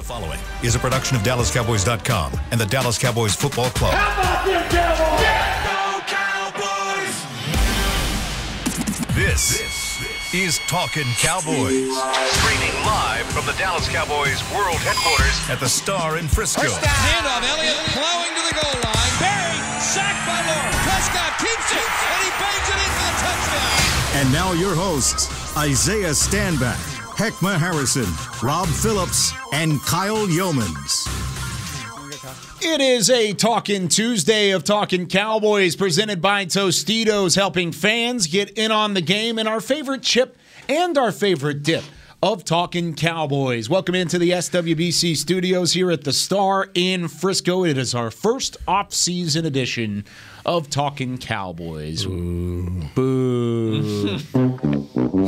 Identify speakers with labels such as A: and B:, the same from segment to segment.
A: following is a production of DallasCowboys.com and the Dallas Cowboys Football Club.
B: How about them Cowboys?
A: Go Cowboys! This is Talkin Cowboys. Streaming live from the Dallas Cowboys World Headquarters at the Star in Frisco.
C: Handoff, Elliott plowing to the goal line. Barry, sacked by Lawrence. Prescott keeps it, and he bangs it in for the touchdown.
A: And now your hosts, Isaiah Stanback, Heckma Harrison, Rob Phillips, and Kyle Yeomans.
D: It is a Talkin' Tuesday of Talkin' Cowboys presented by Tostitos, helping fans get in on the game and our favorite chip and our favorite dip of Talkin' Cowboys. Welcome into the SWBC studios here at the Star in Frisco. It is our first off-season edition of Talkin' Cowboys. Boo.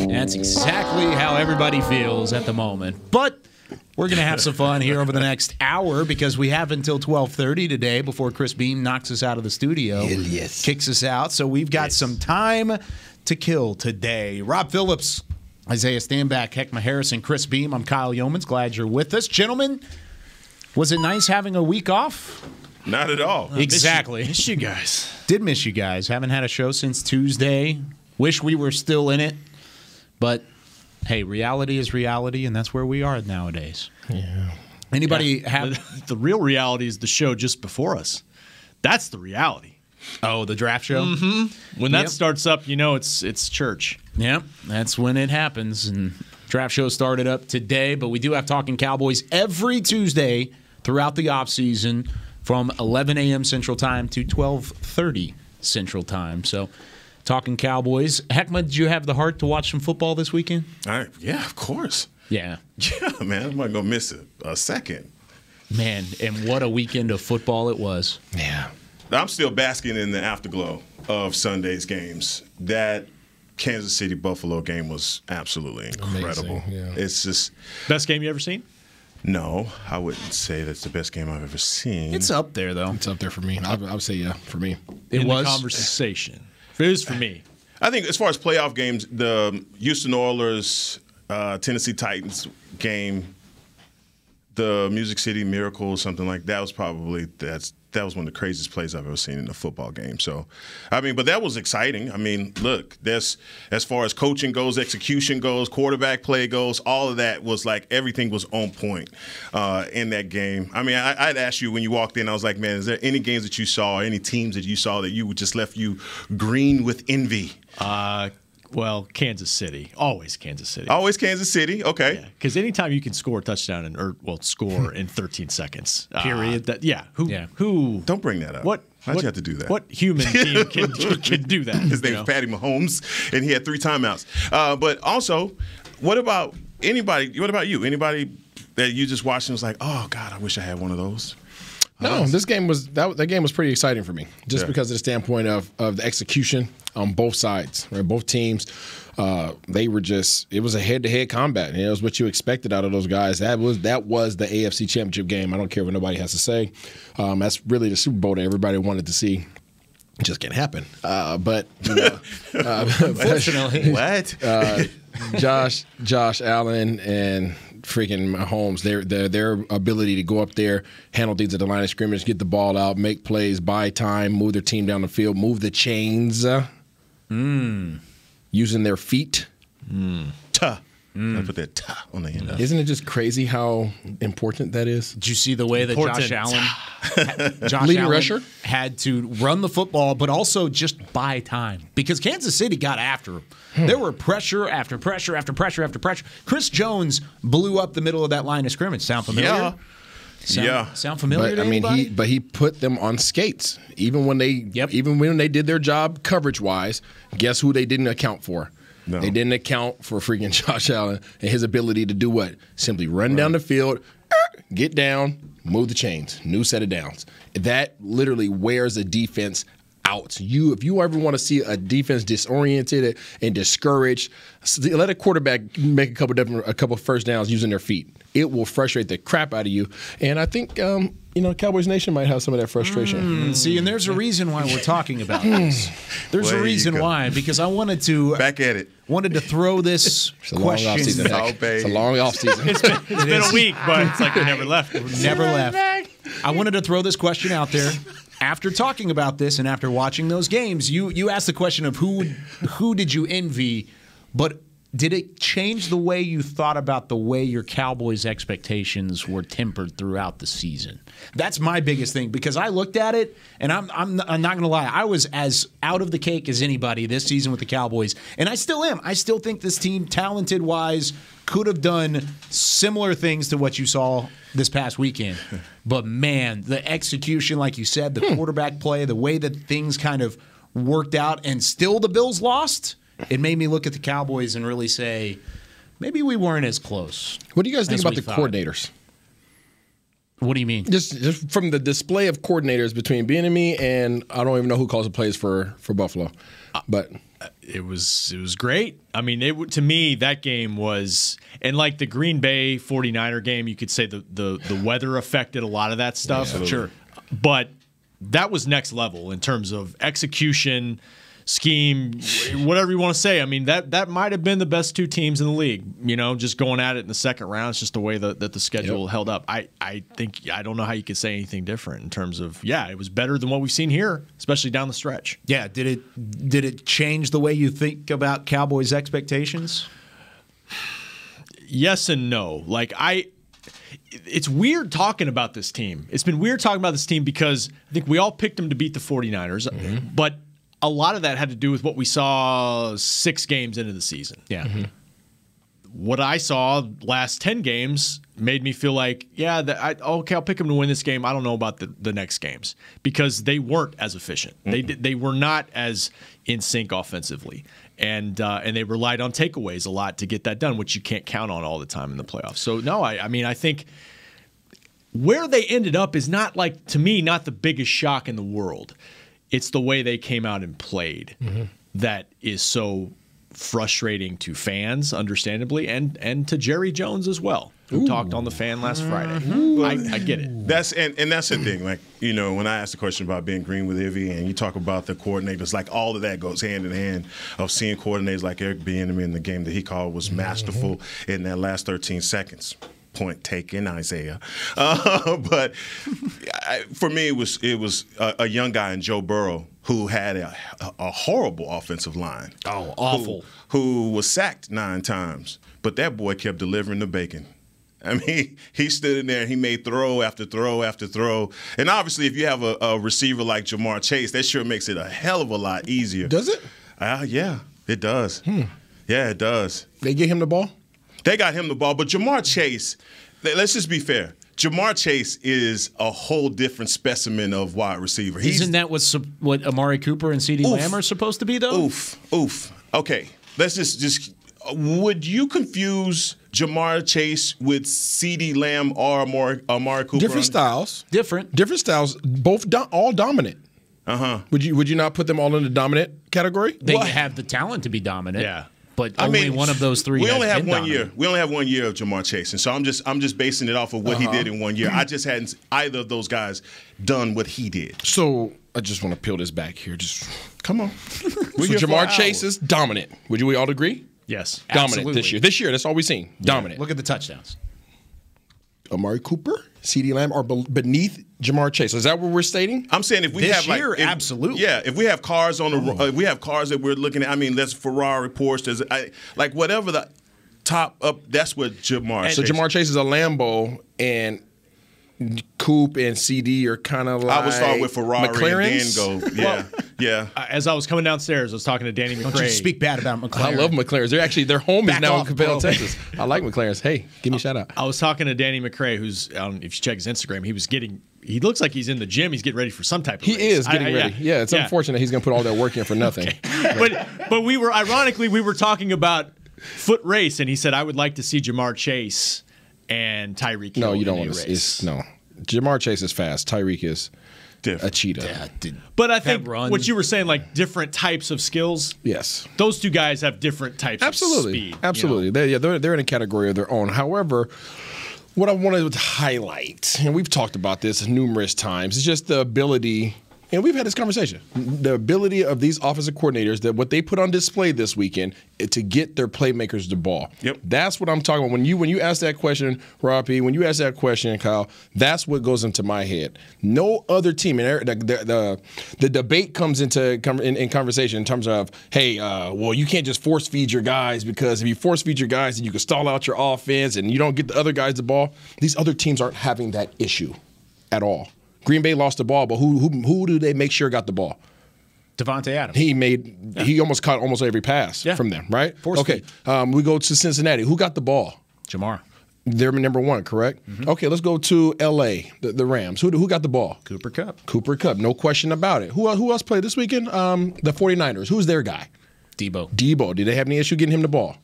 D: That's exactly how everybody feels at the moment. But we're going to have some fun here over the next hour because we have until 12:30 today before Chris Beam knocks us out of the studio.
E: Yes.
D: Kicks us out. So we've got some time to kill today. Rob Phillips, Isaiah Stanback, Heckma Harrison, Chris Beam. I'm Kyle Yeomans. Glad you're with us. Gentlemen, was it nice having a week off?
F: Not at all.
D: Exactly.
E: Miss you guys.
D: Did miss you guys. Haven't had a show since Tuesday. Wish we were still in it. But, hey, reality is reality, and that's where we are nowadays.
E: Yeah.
D: Anybody have
E: the real reality is the show just before us. That's the reality.
D: the draft show?
E: Mm-hmm. When that starts up, you know it's church.
D: Yep, that's when it happens. And draft show started up today, but we do have Talking Cowboys every Tuesday throughout the offseason from 11 a.m. Central Time to 12:30 Central Time. So, Talking Cowboys. Heckma, did you have the heart to watch some football this weekend?
F: Yeah, of course.
D: Yeah.
F: Yeah, man. I'm not going to miss it a second.
D: Man, and what a weekend of football it was.
E: Yeah.
F: I'm still basking in the afterglow of Sunday's games. That Kansas City-Buffalo game was absolutely incredible.
G: Amazing, yeah.
F: It's just –
E: Best game you ever seen?
F: No, I wouldn't say that's the best game I've ever seen.
D: It's up there, though.
G: It's up there for me. I would say, yeah, for me.
D: It
E: In
D: was
E: the conversation. It was for me.
F: I think as far as playoff games, the Houston Oilers, Tennessee Titans game, the Music City Miracle, something like that was probably that was one of the craziest plays I've ever seen in a football game. So, I mean, but that was exciting. I mean, look, as far as coaching goes, execution goes, quarterback play goes, all of that was like everything was on point in that game. I mean, I'd ask you when you walked in, I was like, man, is there any games that you saw, any teams that you saw that you would just left you green with envy?
E: Well, Kansas City. Always Kansas City.
F: Always Kansas City. Okay.
E: Because anytime you can score a touchdown score in 13 seconds.
D: Period.
E: Who?
F: Don't bring that up. How'd you have to do that?
E: What human team can do that?
F: His name's Patty Mahomes, and he had 3 timeouts. But also, what about anybody? What about you? Anybody that you just watched and was like, oh, God, I wish I had one of those?
G: No, this game was that game was pretty exciting for me, just because of the standpoint of the execution on both sides, right? Both teams, they were it was a head-to-head combat, and it was what you expected out of those guys. That was the AFC Championship game. I don't care what nobody has to say. That's really the Super Bowl that everybody wanted to see. It just can't happen. But you know,
D: Unfortunately,
F: what?
G: Josh Allen and freaking Mahomes, their ability to go up there, handle things at the line of scrimmage, get the ball out, make plays, buy time, move their team down the field, move the chains, using their feet.
F: Tuh. I put that tuh on the end.
G: Isn't it just crazy how important that is?
D: did you see the way that Josh Allen
G: Leading rusher?
D: had to run the football, but also just buy time? Because Kansas City got after him. There were pressure after pressure after pressure after pressure. Chris Jones blew up the middle of that line of scrimmage. Sound familiar? Sound familiar to anybody?
G: He put them on skates. Even when they did their job coverage-wise, guess who they didn't account for?
F: No.
G: They didn't account for freaking Josh Allen and his ability to do what? Simply run down the field, get down, move the chains, new set of downs. That literally wears a defense outs. If you ever want to see a defense disoriented and discouraged, let a quarterback make a couple first downs using their feet. It will frustrate the crap out of you. And I think Cowboys Nation might have some of that frustration.
D: See, and there's a reason why we're talking about this. There's a reason why, because I wanted to
F: back at it.
D: Wanted to throw this question.
G: It's a long offseason.
E: It's been a week, but it's like we never left.
D: Never left. I wanted to throw this question out there. After talking about this and after watching those games, you asked the question of who did you envy, but did it change the way you thought about the way your Cowboys' expectations were tempered throughout the season? That's my biggest thing, because I looked at it, and I'm not going to lie, I was as out of the cake as anybody this season with the Cowboys, and I still am. I still think this team, talented-wise, could have done similar things to what you saw this past weekend. But, man, the execution, like you said, the quarterback play, the way that things kind of worked out, and still the Bills lost, it made me look at the Cowboys and really say, maybe we weren't as close.
G: What do you guys think about the coordinators?
D: What do you mean?
G: Just from the display of coordinators between Bieniemy and I don't even know who calls the plays for Buffalo, but
E: it was great. I mean, to me that game was, and like the Green Bay 49er game, you could say the weather affected a lot of that stuff.
G: Yeah,
E: sure, but that was next level in terms of execution. Scheme, whatever you want to say. I mean, that might have been the best two teams in the league, just going at it in the second round. It's just the way that the schedule held up. I don't know how you could say anything different in terms of, it was better than what we've seen here, especially down the stretch.
D: Yeah, did it change the way you think about Cowboys' expectations?
E: Yes and no. It's weird talking about this team. It's been weird talking about this team because I think we all picked them to beat the 49ers, but a lot of that had to do with what we saw 6 games into the season.
D: Yeah.
E: What I saw last 10 games made me feel like, I'll pick them to win this game. I don't know about the next games because they weren't as efficient. They were not as in sync offensively, and they relied on takeaways a lot to get that done, which you can't count on all the time in the playoffs. So no, I think where they ended up is not, to me, not the biggest shock in the world. It's the way they came out and played that is so frustrating to fans, understandably, and to Jerry Jones as well, who talked on the Fan last Friday. I get it.
F: That's the thing. When I asked the question about being green with Ivy, and you talk about the coordinators, all of that goes hand in hand of seeing coordinators like Eric Bieniemy in the game that he called was masterful in that last 13 seconds. Point taken, Isaiah. But for me, it was a young guy in Joe Burrow who had a horrible offensive line.
D: Oh, awful.
F: Who was sacked 9 times. But that boy kept delivering the bacon. I mean, he stood in there and he made throw after throw after throw. And obviously, if you have a receiver like Jamar Chase, that sure makes it a hell of a lot easier.
G: Does it?
F: Yeah, it does. Yeah, it does.
G: They get him the ball?
F: They got him the ball, but Jamar Chase, let's just be fair. Jamar Chase is a whole different specimen of wide receiver.
D: Isn't that what Amari Cooper and CeeDee Lamb are supposed to be, though?
F: Oof. Okay, let's just would you confuse Jamar Chase with CeeDee Lamb or Amari Cooper?
G: Different styles.
D: Different
G: styles, both all dominant. Would you not put them all in the dominant category?
D: They have the talent to be dominant.
E: Yeah.
D: But only one of those 3.
F: We only have 1 year. We only have 1 year of Jamar Chase, and so I'm just basing it off of what he did in 1 year. I just hadn't either of those guys done what he did.
G: So I just want to peel this back here. Just come on. So
F: here
G: Jamar Chase is dominant. Would we all agree?
E: Yes,
G: dominant
D: absolutely.
G: this year. This year, that's all we've seen. Dominant.
D: Look at the touchdowns.
G: Amari Cooper, CeeDee Lamb are beneath Jamar Chase. Is that what we're stating?
F: I'm saying if we
D: this
F: have
D: year, absolutely.
F: Yeah, if we have cars on the, we have cars that we're looking at. I mean, there's Ferrari, Porsche, there's whatever the top up. That's what Jamar.
G: So Jamar Chase is a Lambo, and Coop and CD are kind of like
F: I would start with Ferrari
G: McLarens?
F: and then go. Yeah.
E: As I was coming downstairs, I was talking to Danny McCray.
D: Don't you speak bad about McLaren.
G: I love McLarens. Their home is now
D: off,
G: in Cabell,
D: bro.
G: Texas. I like McLarens. Hey, give me a shout out.
E: I was talking to Danny McCray, who's if you check his Instagram, he looks like he's in the gym. He's getting ready for some type of race.
G: He is getting ready. Yeah, it's unfortunate he's going to put all that work in for nothing.
E: But we were talking about foot race, and he said I would like to see Jamar Chase and Tyreek Hill.
G: No, you don't
E: in a
G: want to.
E: race.
G: No, Jamar Chase is fast. Tyreek is a cheetah.
D: Yeah,
E: but I think what you were saying, like different types of skills.
G: Yes,
E: those two guys have different types of speed.
G: Absolutely, they're in a category of their own. However, what I wanted to highlight, and we've talked about this numerous times, is just the ability. And we've had this conversation. The ability of these offensive coordinators, that what they put on display this weekend, to get their playmakers the ball.
F: Yep.
G: That's what I'm talking about. When you ask that question, Rob P., when you ask that question, Kyle, that's what goes into my head. No other team, and the debate comes in conversation in terms of, hey, well, you can't just force feed your guys, because if you force feed your guys, then you can stall out your offense and you don't get the other guys the ball. These other teams aren't having that issue at all. Green Bay lost the ball, but who do they make sure got the ball?
D: Devontae Adams.
G: He almost caught almost every pass from them, right? Okay. We go to Cincinnati. Who got the ball?
D: Jamar.
G: They're number one, correct? Mm-hmm. Okay, let's go to L.A., the Rams. Who got the ball?
D: Cooper Kupp.
G: Cooper Kupp, no question about it. Who else played this weekend? The 49ers. Who's their guy?
D: Debo.
G: Did they have any issue getting him the ball?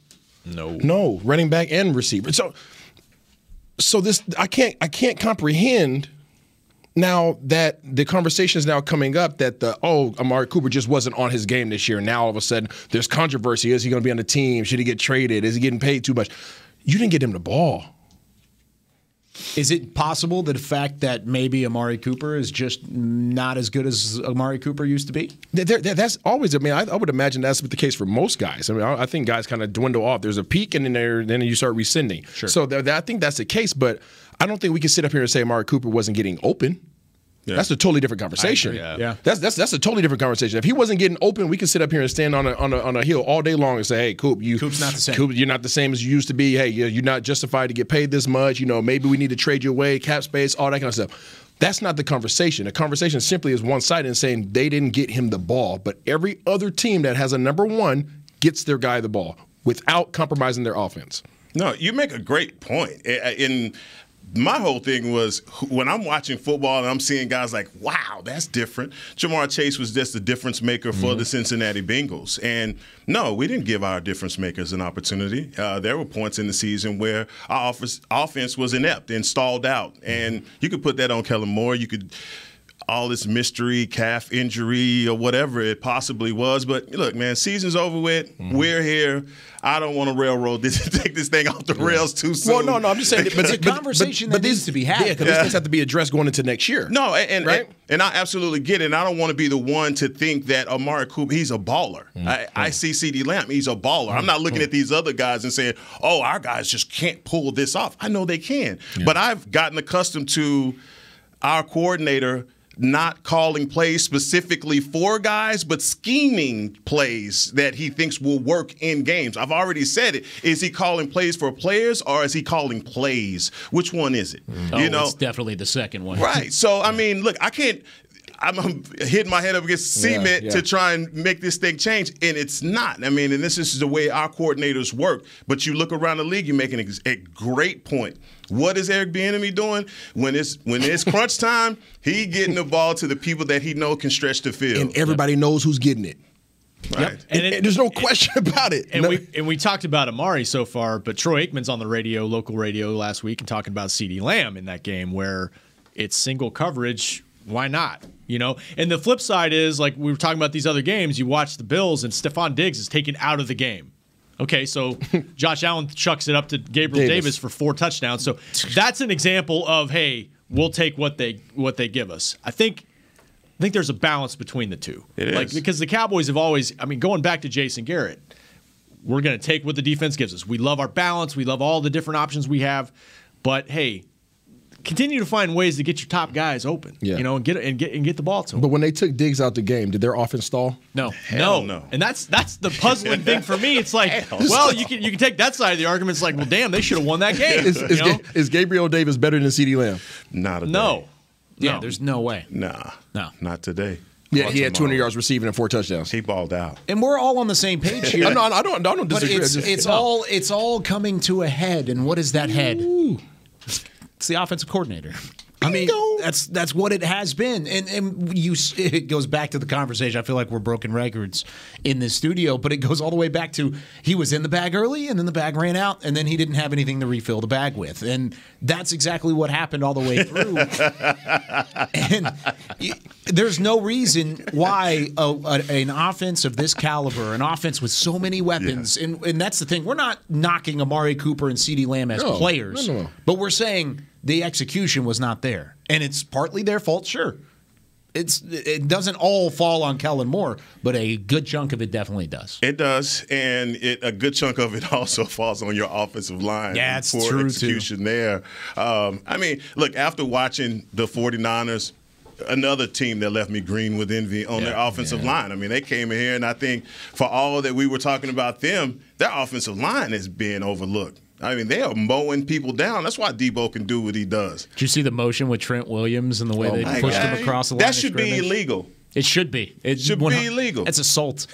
G: No, running back and receiver. So this I can't comprehend. Now that the conversation is now coming up that Amari Cooper just wasn't on his game this year. Now all of a sudden there's controversy. Is he going to be on the team? Should he get traded? Is he getting paid too much? You didn't get him the ball.
D: Is it possible that the fact that maybe Amari Cooper is just not as good as Amari Cooper used to be?
G: That's always. I mean, I would imagine that's the case for most guys. I mean, I think guys kind of dwindle off. There's a peak, and then you start rescinding.
D: Sure.
G: So I think that's the case. But I don't think we can sit up here and say Amari Cooper wasn't getting open. Yeah. That's a totally different conversation.
D: Yeah.
G: That's a totally different conversation. If he wasn't getting open, we can sit up here and stand on a hill all day long and say, "Hey,
D: Coop's not the same.
G: Coop, you're not the same as you used to be. Hey, you're not justified to get paid this much. Maybe we need to trade you away, cap space, all that kind of stuff." That's not the conversation. The conversation simply is one-sided and saying they didn't get him the ball, but every other team that has a number one gets their guy the ball without compromising their offense.
F: No, you make a great point. My whole thing was when I'm watching football and I'm seeing guys like, wow, that's different. Jamar Chase was just the difference maker for the Cincinnati Bengals. And no, we didn't give our difference makers an opportunity. There were points in the season where our offense was inept and stalled out. And you could put that on Kellen Moore. You could all this mystery, calf injury, or whatever it possibly was. But look, man, season's over with. We're here. I don't want to railroad this, take this thing off the rails too soon.
G: Well, no, I'm just saying. But
D: it's a conversation that needs to be had.
G: Yeah, because these things have to be addressed going into next year.
F: No, and I absolutely get it. And I don't want to be the one to think that Amari Cooper, he's a baller. I see CeeDee Lamb, he's a baller. I'm not looking at these other guys and saying, oh, our guys just can't pull this off. I know they can. Yeah. But I've gotten accustomed to our coordinator not calling plays specifically for guys, but scheming plays that he thinks will work in games. I've already said it. Is he calling plays for players or is he calling plays? Which one is it?
D: It's definitely the second one.
F: Right. So, I mean, look, I'm hitting my head up against cement to try and make this thing change, and it's not. I mean, and this is the way our coordinators work. But you look around the league, you're making a great point. What is Eric Bieniemy doing? When it's crunch time, he getting the ball to the people that he know can stretch the field.
G: And everybody knows who's getting it.
F: Right.
G: Yep. And there's no question about it.
E: And we talked about Amari so far, but Troy Aikman's on the radio, local radio last week, and talking about CeeDee Lamb in that game where it's single coverage. Why not? And the flip side is, like we were talking about these other games, you watch the Bills and Stephon Diggs is taken out of the game. Okay, so Josh Allen chucks it up to Gabriel Davis for 4 touchdowns. So that's an example of, hey, we'll take what they give us. I think there's a balance between the two.
F: It is.
E: Because the Cowboys have always, going back to Jason Garrett, we're going to take what the defense gives us. We love our balance. We love all the different options we have. But, hey, continue to find ways to get your top guys open, and get the ball to them.
G: But when they took Diggs out the game, did their offense stall?
E: No.
F: No.
E: And that's the puzzling thing for me. It's like, well, you can take that side of the argument. It's like, well, damn, they should have won that game.
G: Is Gabriel Davis better than CeeDee Lamb?
F: Not a day.
E: No.
D: Yeah, there's no way.
F: Nah.
D: No.
F: Not today.
G: Yeah, he had 200 yards receiving and 4 touchdowns.
F: He balled out.
D: And we're all on the same page here.
G: I don't disagree.
D: But it's all coming to a head. And what is that head? It's the offensive coordinator. I mean, that's what it has been, and it goes back to the conversation. I feel like we're broken records in this studio, but it goes all the way back to he was in the bag early, and then the bag ran out, and then he didn't have anything to refill the bag with, and that's exactly what happened all the way through. And there's no reason why an offense of this caliber, an offense with so many weapons, and that's the thing. We're not knocking Amari Cooper and CeeDee Lamb as players, but we're saying the execution was not there. And it's partly their fault, sure. It doesn't all fall on Kellen Moore, but a good chunk of it definitely does.
F: It does, and a good chunk of it also falls on your offensive line.
D: Yeah, it's
F: poor
D: true,
F: execution
D: too.
F: there. I mean, look, after watching the 49ers, another team that left me green with envy on their offensive line. I mean, they came in here, and I think for all that we were talking about them, their offensive line is being overlooked. I mean, they are mowing people down. That's why Debo can do what he does.
D: Did you see the motion with Trent Williams and the way they pushed him across the line?
F: That should be illegal.
D: It should be. It
F: should be illegal.
D: It's assault.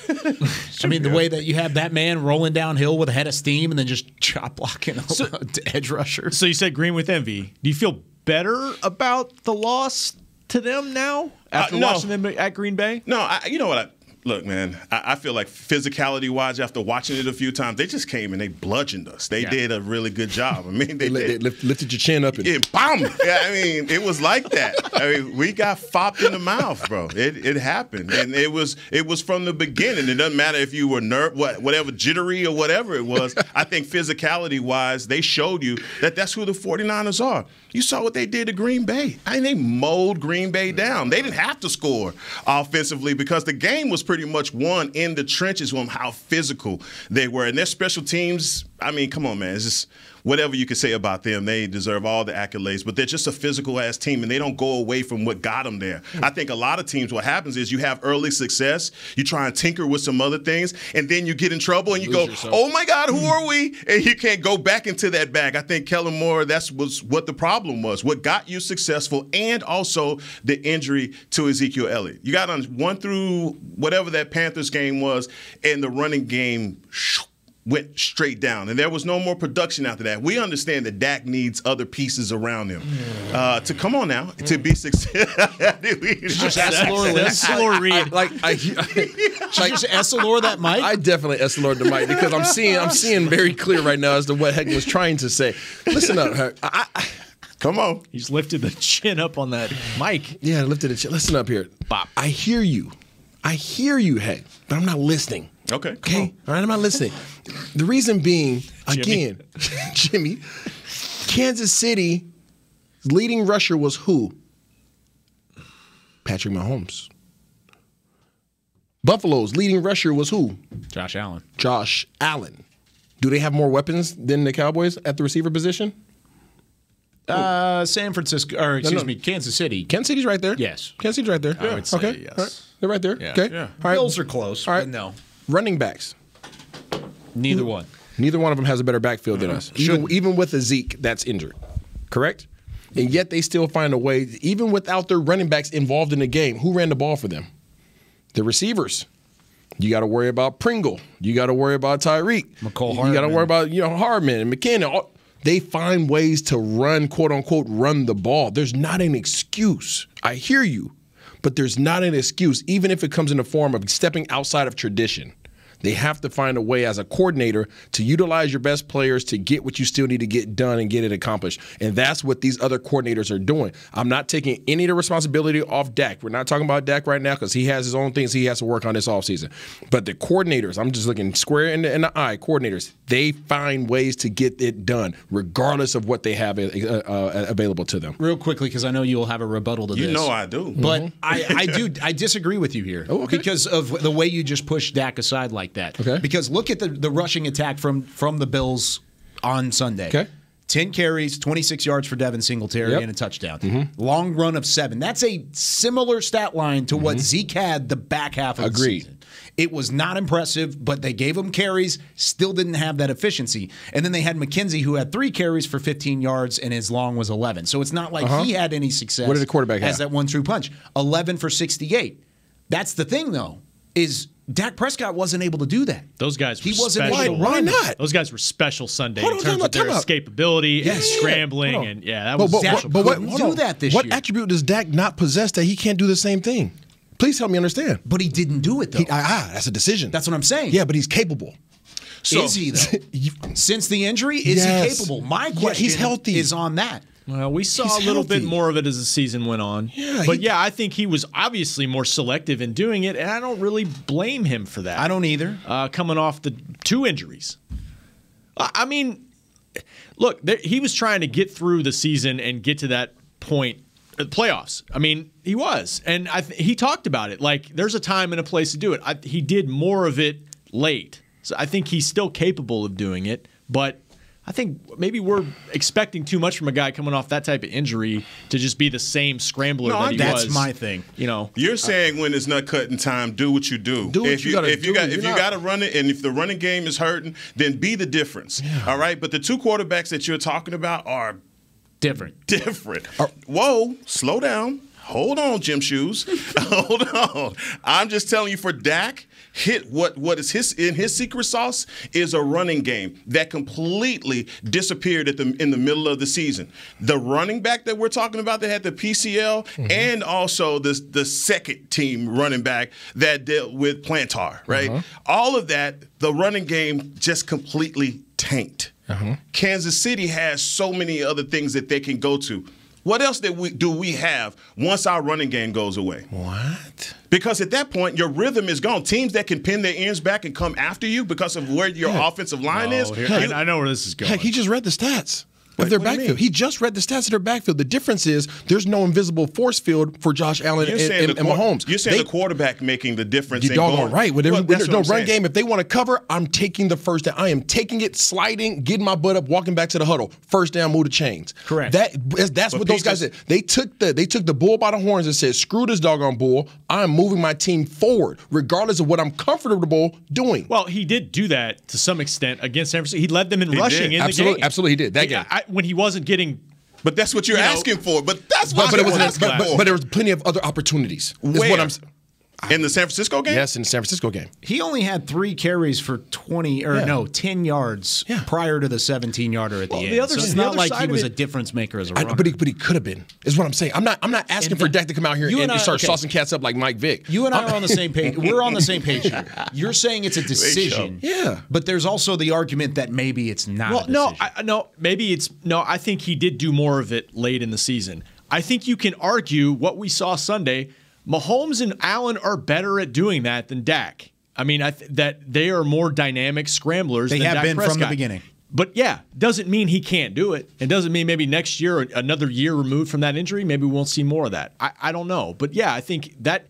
D: I mean, the way that you have that man rolling downhill with a head of steam and then just chop blocking to edge rusher.
E: So you said green with envy. Do you feel better about the loss to them now after watching them at Green Bay?
F: No, you know what? Look, man, I feel like physicality-wise, after watching it a few times, they just came and they bludgeoned us. They did a really good job. I mean, they
G: lifted your chin up and
F: bam! Yeah, I mean, it was like that. I mean, we got fopped in the mouth, bro. It happened, and it was from the beginning. It doesn't matter if you were whatever jittery or whatever it was. I think physicality-wise, they showed you that that's who the 49ers are. You saw what they did to Green Bay. I mean, they mowed Green Bay down. They didn't have to score offensively because the game was pretty much won in the trenches from how physical they were. And their special teams, I mean, come on, man. It's just whatever you can say about them. They deserve all the accolades, but they're just a physical-ass team, and they don't go away from what got them there. I think a lot of teams, what happens is you have early success, you try and tinker with some other things, and then you get in trouble, and you go, oh, my God, who are we? And you can't go back into that bag. I think Kellen Moore, was what the problem was, what got you successful, and also the injury to Ezekiel Elliott. You got on 1 through whatever that Panthers game was, and the running game went straight down, and there was no more production after that. We understand that Dak needs other pieces around him to come on now to be successful.
D: Just Essilor read. Just Essilor that mic.
G: I definitely Essilor the mic because I'm seeing very clear right now as to what Heck was trying to say. Listen up, Heck.
F: Come on.
E: He's lifted the chin up on that mic.
G: Yeah, lifted the chin. Listen up here.
E: Bop.
G: I hear you, Heck, but I'm not listening.
F: Okay.
G: All right, I'm not listening. The reason being, again, Jimmy, Kansas City's leading rusher was who? Patrick Mahomes. Buffalo's leading rusher was who?
D: Josh
G: Allen. Do they have more weapons than the Cowboys at the receiver position?
D: San Francisco, or excuse me, Kansas City.
G: Kansas City's right there.
D: Yes.
G: Kansas City's right there.
E: I would say yes.
G: All right. They're right there.
E: Yeah.
G: Okay.
D: Yeah.
G: All right.
D: Bills are close,
G: All right.
D: but no.
G: Running backs.
D: Neither one.
G: Neither one of them has a better backfield than us. Even with a Zeke that's injured. Correct? And yet they still find a way, even without their running backs involved in the game, who ran the ball for them? The receivers. You got to worry about Pringle. You got to worry about Tyreek.
D: McCall
G: You got to worry about Hardman and McKinnon. They find ways to run, quote unquote, run the ball. There's not an excuse. I hear you, but there's not an excuse, even if it comes in the form of stepping outside of tradition. They have to find a way as a coordinator to utilize your best players to get what you still need to get done and get it accomplished. And that's what these other coordinators are doing. I'm not taking any of the responsibility off Dak. We're not talking about Dak right now because he has his own things he has to work on this offseason. But the coordinators, I'm just looking square in the eye, coordinators, they find ways to get it done regardless of what they have available to them.
D: Real quickly, because I know you'll have a rebuttal to this.
F: You know I do.
D: But I disagree with you here because of the way you just pushed Dak aside like that.
G: Okay.
D: Because look at the rushing attack from the Bills on Sunday.
G: Okay.
D: 10 carries, 26 yards for Devin Singletary, and a touchdown. Long run of 7. That's a similar stat line to what Zeke had the back half of the season. It was not impressive, but they gave him carries, still didn't have that efficiency. And then they had McKenzie, who had 3 carries for 15 yards, and his long was 11. So it's not like he had any success.
G: What did the quarterback have?
D: As that 1-2 punch. 11 for 68. That's the thing, though, is Dak Prescott wasn't able to do that.
E: Those guys were
D: He wasn't
E: special.
D: able to
G: Why
D: run.
G: not?
E: Those guys were special Sunday
G: Hold
E: in
G: on,
E: terms of their
G: time out.
E: escapability and scrambling.
G: Hold on.
E: And that was
D: Dak
E: special.
D: couldn't
G: hold
D: do
G: on.
D: that this
G: What
D: year.
G: attribute does Dak not possess that he can't do the same thing? Please help me understand.
D: But he didn't do it, though.
G: That's a decision.
D: That's what I'm saying.
G: Yeah, but he's capable.
F: So-
D: Is he, though? Since the injury, is he
G: Yes.
D: capable? My
G: Yeah,
D: question
G: he's healthy.
D: is on that.
E: Well, we saw
G: He's
E: a little bit
G: healthy.
E: more of it as the season went on.
G: Yeah,
E: but I think he was obviously more selective in doing it, and I don't really blame him for that.
D: I don't either.
E: Coming off the 2 injuries. I mean, look, he was trying to get through the season and get to that point, playoffs. I mean, he was. And he talked about it. Like, there's a time and a place to do it. He did more of it late. So I think he's still capable of doing it, but I think maybe we're expecting too much from a guy coming off that type of injury to just be the same scrambler that he was.
D: That's my thing.
F: You're saying when it's not cutting time, do what you do.
G: Do what
F: if
G: you gotta
F: if
G: do.
F: you got
G: You're
F: if you
G: not-
F: got to run it, and if the running game is hurting, then be the difference. All right, but the 2 quarterbacks that you're talking about are
D: Different.
F: Whoa, slow down. Hold on, Jim Shoes. Hold on. I'm just telling you, for Dak, what is in his secret sauce is a running game that completely disappeared in the middle of the season. The running back that we're talking about that had the PCL, and also the second team running back that dealt with plantar, right? All of that, the running game just completely tanked. Kansas City has so many other things that they can go to. What else do we have once our running game goes away?
G: What?
F: Because at that point, your rhythm is gone. Teams that can pin their ears back and come after you because of where your offensive line is.
E: I know where this is going.
G: Heck, he just read the stats of their
F: what do you
G: backfield.
F: mean?
G: He just read the stats of their backfield. The difference is there's no invisible force field for Josh Allen and Mahomes.
F: You're saying the quarterback making the difference.
G: You're doggone right. When there's
F: That's
G: no
F: what I'm
G: run
F: saying.
G: game, if they want to cover, I'm taking the first down. I am taking it, sliding, getting my butt up, walking back to the huddle. First down, move the chains.
D: Correct.
G: That's what those guys did. They took the bull by the horns and said, "Screw this doggone bull. I'm moving my team forward, regardless of what I'm comfortable doing."
E: Well, he did do that to some extent against San Francisco. He led them in rushing in the game.
G: Absolutely, he did. That game.
E: When he wasn't getting.
F: But that's what you're asking for. But that's what
G: But
F: you're asking for.
G: but there was plenty of other opportunities. Is
F: Where?
G: what I'm
F: In the San Francisco game?
G: Yes, in the San Francisco game.
D: He only had 3 carries for 10 yards prior to the 17-yarder at the end.
E: other-
D: So it's
E: the
D: not
E: other
D: like
E: side
D: he
E: of
D: was
E: it-
D: a difference maker as a runner.
G: But he could have been. Is what I'm saying. I'm not asking for Dak to come out here
D: You
G: and
D: and I-
G: start
D: okay.
G: saucing cats up like Mike Vick.
D: You and I are on the same page. We're on the same page here. You're saying it's a decision.
G: Yeah.
D: But there's also the argument that maybe it's not
E: Well,
D: a decision.
E: I think he did do more of it late in the season. I think you can argue what we saw Sunday. Mahomes and Allen are better at doing that than Dak. I mean, that they are more dynamic scramblers.
D: They
E: than
D: have
E: Dak
D: been from the
E: Prescott.
D: beginning.
E: But doesn't mean he can't do it. It doesn't mean maybe next year or another year removed from that injury, maybe we won't see more of that. I don't know. But I think that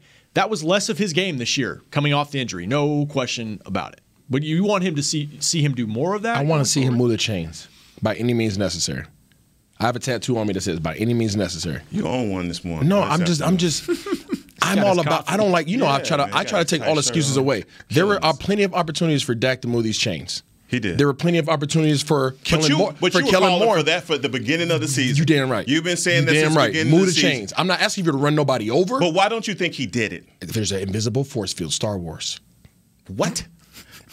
E: was less of his game this year, coming off the injury. No question about it. But you want him to see him do more of that?
G: I want to see him move the chains by any means necessary. I have a tattoo on me that says "by any means necessary."
F: You own one this morning.
G: No,
F: What's
G: I'm
F: that
G: just.
F: doing?
G: I'm all about. I don't like. I try
F: man,
G: to take all excuses away. There are plenty of opportunities for Dak to move these chains.
F: He did.
G: There were plenty of opportunities for Kellen Moore.
F: But you were calling for that for the beginning of the season.
G: You damn right.
F: You've been saying
G: You
F: that
G: damn
F: since
G: right.
F: the beginning
G: Move
F: of
G: the
F: the season.
G: chains. I'm not asking you to run nobody over.
F: But why don't you think he did it?
G: There's an invisible force field. Star Wars.
F: What?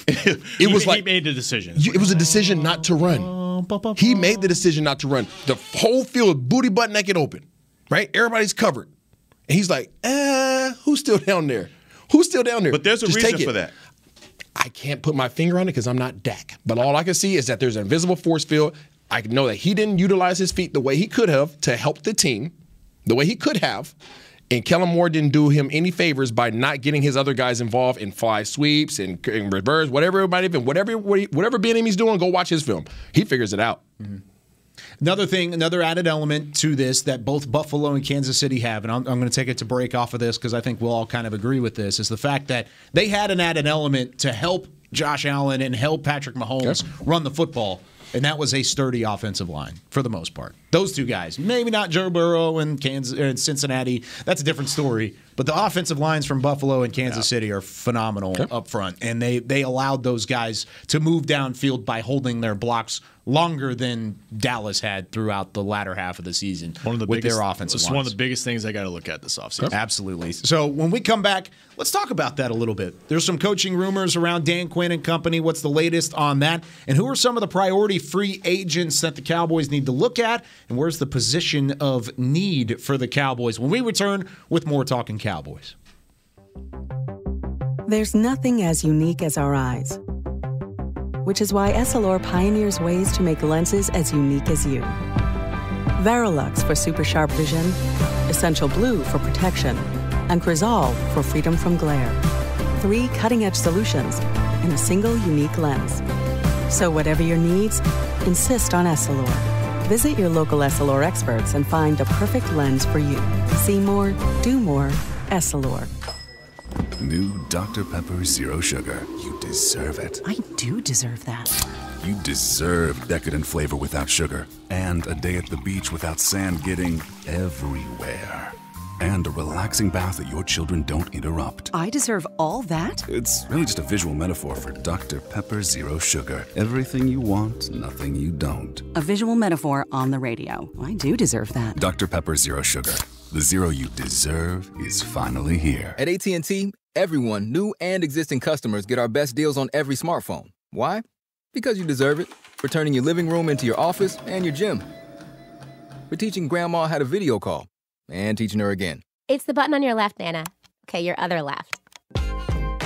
G: It was like
E: he made the decision.
G: It was a decision not to run. He made the decision not to run. The whole field, booty butt naked open, right? Everybody's covered. And he's like, who's still down there? Who's still down there?
F: But there's a
G: Just
F: reason
G: take it.
F: for that.
G: I can't put my finger on it because I'm not Dak. But all I can see is that there's an invisible force field. I know that he didn't utilize his feet the way he could have to help the team, the way he could have. And Kellen Moore didn't do him any favors by not getting his other guys involved in fly sweeps and reverse, whatever Bieniemy's doing, go watch his film. He figures it out.
D: Mm-hmm. Another added element to this that both Buffalo and Kansas City have, and I'm going to take it to break off of this because I think we'll all kind of agree with this, is the fact that they had an added element to help Josh Allen and help Patrick Mahomes run the football, and that was a sturdy offensive line for the most part. Those two guys. Maybe not Joe Burrow and Kansas and Cincinnati. That's a different story. But the offensive lines from Buffalo and Kansas City are phenomenal up front. And they allowed those guys to move downfield by holding their blocks longer than Dallas had throughout the latter half of the season with their offensive lines.
E: It's one of the biggest things I got to look at this offseason.
D: Absolutely. So when we come back, let's talk about that a little bit. There's some coaching rumors around Dan Quinn and company. What's the latest on that? And who are some of the priority free agents that the Cowboys need to look at? And where's the position of need for the Cowboys when we return with more Talkin' Cowboys?
B: There's nothing as unique as our eyes, which is why Essilor pioneers ways to make lenses as unique as you. Varilux for super sharp vision, Essential Blue for protection, and Crizal for freedom from glare. 3 cutting-edge solutions in a single unique lens. So whatever your needs, insist on Essilor. Visit your local Essilor experts and find the perfect lens for you. See more, do more, Essilor.
H: New Dr. Pepper Zero Sugar. You deserve it.
I: I do deserve that.
H: You deserve decadent flavor without sugar. And a day at the beach without sand getting everywhere. And a relaxing bath that your children don't interrupt.
I: I deserve all that?
H: It's really just a visual metaphor for Dr. Pepper Zero Sugar. Everything you want, nothing you don't.
I: A visual metaphor on the radio. I do deserve that.
H: Dr. Pepper Zero Sugar. The zero you deserve is finally here.
J: At AT&T, everyone, new and existing customers, get our best deals on every smartphone. Why? Because you deserve it. For turning your living room into your office and your gym. For teaching Grandma how to video call. And teaching her again.
K: It's the button on your left, Nana. Okay, your other left.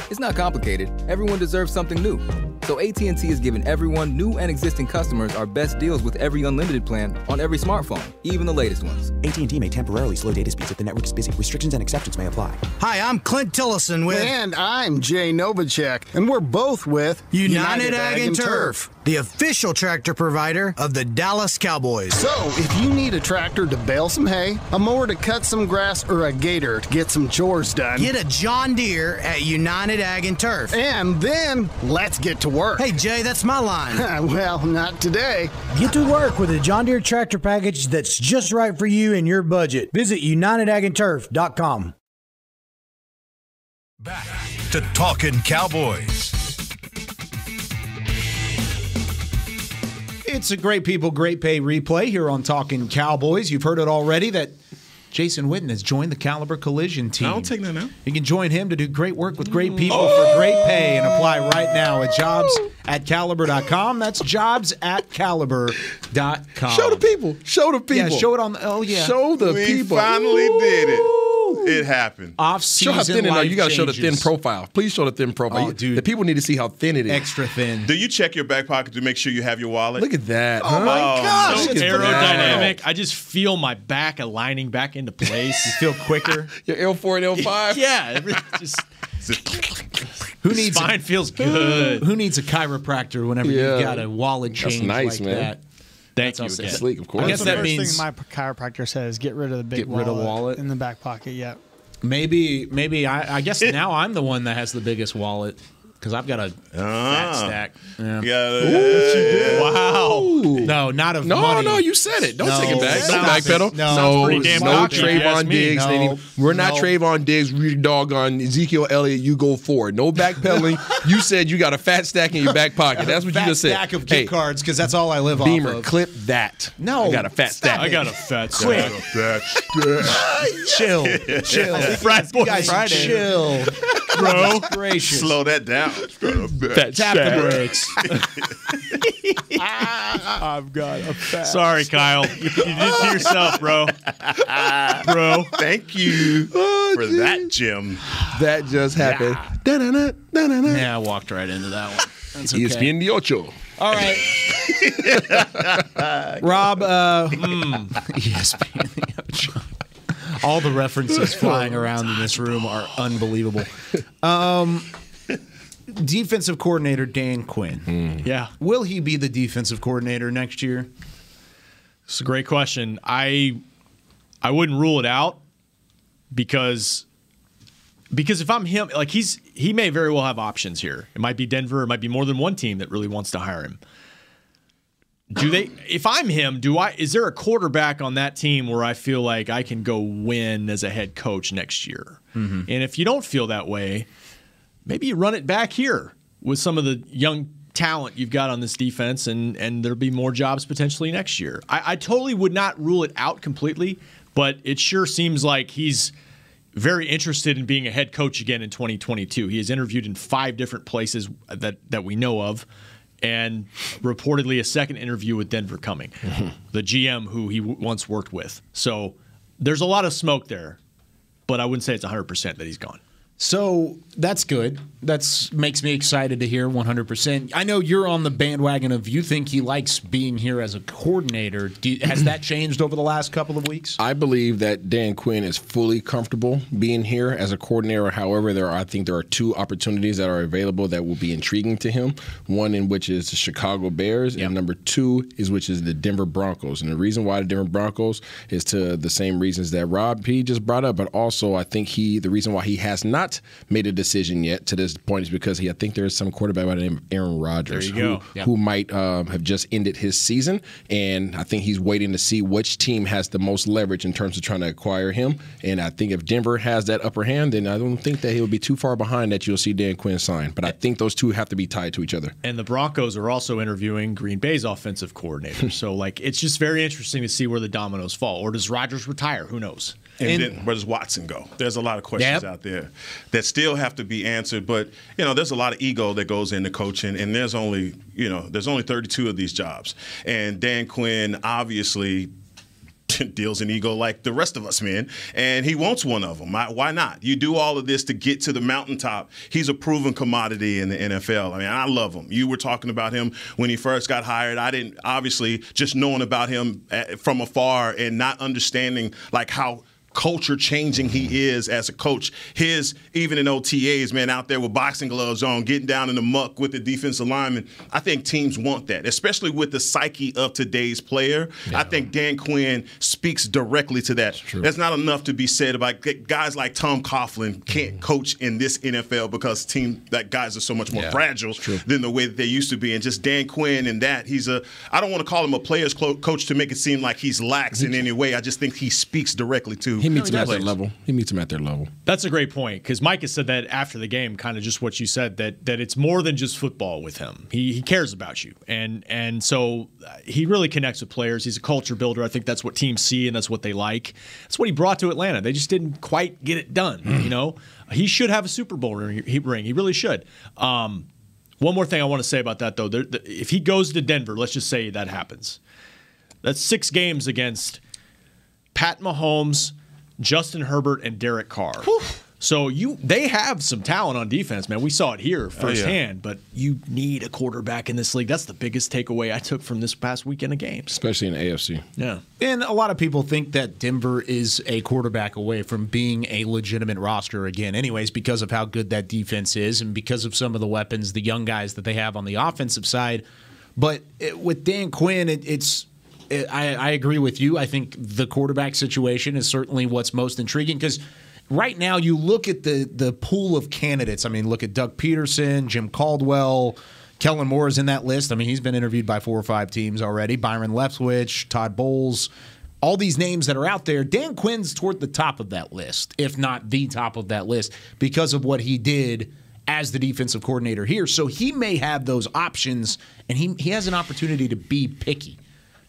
J: It's not complicated. Everyone deserves something new. So AT&T is giving everyone, new and existing customers, our best deals with every unlimited plan on every smartphone, even the latest ones.
L: AT&T may temporarily slow data speeds if the network is busy. Restrictions and exceptions may apply.
M: Hi, I'm Clint Tillison with...
N: And I'm Jay Novacek. And we're both with...
M: United Ag and Turf, the official tractor provider of the Dallas Cowboys.
N: So, if you need a tractor to bale some hay, a mower to cut some grass, or a gator to get some chores done...
M: Get a John Deere at United Ag and Turf.
N: And then, let's get to work.
M: Hey, Jay, that's my line.
N: Well, not today.
O: Get to work with a John Deere tractor package that's just right for you and your budget. Visit UnitedAgAndTurf.com.
A: Back to Talkin' Cowboys.
D: It's a great people, great pay replay here on Talkin' Cowboys. You've heard it already that Jason Witten has joined the Caliber Collision team.
F: I'll take that now.
D: You can join him to do great work with great people for great pay and apply right now at jobs@caliber.com. That's jobs@caliber.com.
G: Show the people. Show the people.
D: Yeah, show it on the,
G: Show the people.
F: We finally did it. It happened.
D: Off-season
G: Show how thin it is. You got to show the thin
D: changes.
G: profile. Please show the thin profile.
D: Oh, dude.
G: The people need to see how thin it is.
D: Extra thin.
F: Do you check your back pocket to make sure you have your wallet?
G: Look at that.
D: Oh, my gosh.
E: So
D: It's
E: aerodynamic. I just feel my back aligning back into place.
D: You feel quicker.
G: Your L4 and L5.
E: Yeah. Just,
D: Who needs
E: spine feels good.
D: Who needs a chiropractor whenever you've got a wallet change
G: nice,
D: like
G: man.
D: that?
E: Thank you
D: That's
E: again.
G: Sleek, of course.
D: I guess
P: That's
D: that
P: the
D: means
P: first thing my chiropractor says: get rid of the big
D: Get rid of wallet.
P: in the back pocket. Yeah.
D: maybe I guess now I'm the one that has the biggest wallet because I've got a fat stack. Yeah.
E: Wow.
D: No, not of money.
G: No, you said it. Don't take it back. Don't
D: stop
G: backpedal.
D: it. No,
G: No,
E: pretty damn
G: no
E: cocky, if you ask
G: Trayvon
E: me.
G: Diggs.
D: No,
G: We're not
D: no.
G: Trayvon Diggs. We're doggone Ezekiel Elliott. You go forward. No backpedaling. You said you got a fat stack in your back pocket. That's what you
D: Fat
G: just said.
D: stack of gift cards because that's all I live
G: Beamer,
D: off of.
G: clip that.
D: No,
G: I got a fat
D: stop
G: stack.
E: I got a fat
D: Quick.
E: stack.
D: Chill.
E: Frat boy
D: You guys
E: Friday.
D: chill. Bro. Gracious.
F: Slow that down.
G: Fat
D: Tap the brakes.
P: I've got a fat.
E: Sorry, Kyle. You did it to yourself, bro. Bro.
F: Thank you for that, Jim.
G: That just happened. Da-na-na, da-na-na.
D: Yeah, I walked right into that one. That's okay.
G: ESPN the Ocho.
D: All right. Rob, ESPN the Ocho. All the references flying around in this room are unbelievable. Defensive coordinator Dan Quinn.
E: Yeah.
D: Will he be the defensive coordinator next year?
E: It's a great question. I wouldn't rule it out because if I'm him, like he may very well have options here. It might be Denver. It might be more than one team that really wants to hire him. if I'm him, is there a quarterback on that team where I feel like I can go win as a head coach next year? Mm-hmm. And if you don't feel that way, maybe you run it back here with some of the young talent you've got on this defense, and there'll be more jobs potentially next year. I totally would not rule it out completely, but it sure seems like he's very interested in being a head coach again in 2022. He has interviewed in 5 different places that we know of, and reportedly a second interview with Denver coming, the GM who he once worked with. So there's a lot of smoke there, but I wouldn't say it's 100% that he's gone.
D: So that's good. That makes me excited to hear 100%. I know you're on the bandwagon of you think he likes being here as a coordinator. Has that changed over the last couple of weeks?
G: I believe that Dan Quinn is fully comfortable being here as a coordinator. However, I think there are 2 opportunities that are available that will be intriguing to him. One in which is the Chicago Bears, and number 2 is which is the Denver Broncos. And the reason why the Denver Broncos is to the same reasons that Rob P. just brought up, but also I think the reason why he has not made a decision yet to this point is because I think there is some quarterback by the name of Aaron Rodgers who might have just ended his season, and I think he's waiting to see which team has the most leverage in terms of trying to acquire him. And I think if Denver has that upper hand, then I don't think that he'll be too far behind that you'll see Dan Quinn sign. But I think those 2 have to be tied to each other.
E: And the Broncos are also interviewing Green Bay's offensive coordinator. So it's just very interesting to see where the dominoes fall. Or does Rodgers retire? Who knows?
F: And then where does Watson go? There's a lot of questions out there that still have to be answered. But, there's a lot of ego that goes into coaching, and there's only 32 of these jobs. And Dan Quinn obviously deals in ego like the rest of us, man, and he wants one of them. Why not? You do all of this to get to the mountaintop. He's a proven commodity in the NFL. I mean, I love him. You were talking about him when he first got hired. I didn't, obviously, just knowing about him from afar and not understanding how culture changing he is as a coach. Even in OTAs, man, out there with boxing gloves on, getting down in the muck with the defensive lineman. I think teams want that, especially with the psyche of today's player. Yeah. I think Dan Quinn speaks directly to that. There's not enough to be said about guys like Tom Coughlin can't coach in this NFL because guys are so much more fragile than the way that they used to be. And just Dan Quinn and that, I don't want to call him a player's coach to make it seem like he's lax in any way. I just think he speaks directly to
G: He meets him at their level. He meets him at their level.
E: That's a great point, because Mike has said that after the game, kind of just what you said, that it's more than just football with him. He cares about you, and so he really connects with players. He's a culture builder. I think that's what teams see, and that's what they like. That's what he brought to Atlanta. They just didn't quite get it done. He should have a Super Bowl ring. He really should. One more thing I want to say about that, though. If he goes to Denver, let's just say that happens. That's 6 games against Pat Mahomes, Justin Herbert, and Derek Carr. Whew. So they have some talent on defense, man. We saw it here firsthand, but you need a quarterback in this league. That's the biggest takeaway I took from this past weekend of games.
G: Especially in the AFC.
E: Yeah.
D: And a lot of people think that Denver is a quarterback away from being a legitimate roster again anyways, because of how good that defense is and because of some of the weapons, the young guys that they have on the offensive side. But with Dan Quinn, I agree with you. I think the quarterback situation is certainly what's most intriguing, because right now you look at the pool of candidates. I mean, look at Doug Peterson, Jim Caldwell, Kellen Moore is in that list. I mean, he's been interviewed by 4 or 5 teams already. Byron Leftwich, Todd Bowles, all these names that are out there. Dan Quinn's toward the top of that list, if not the top of that list, because of what he did as the defensive coordinator here. So he may have those options, and he has an opportunity to be picky.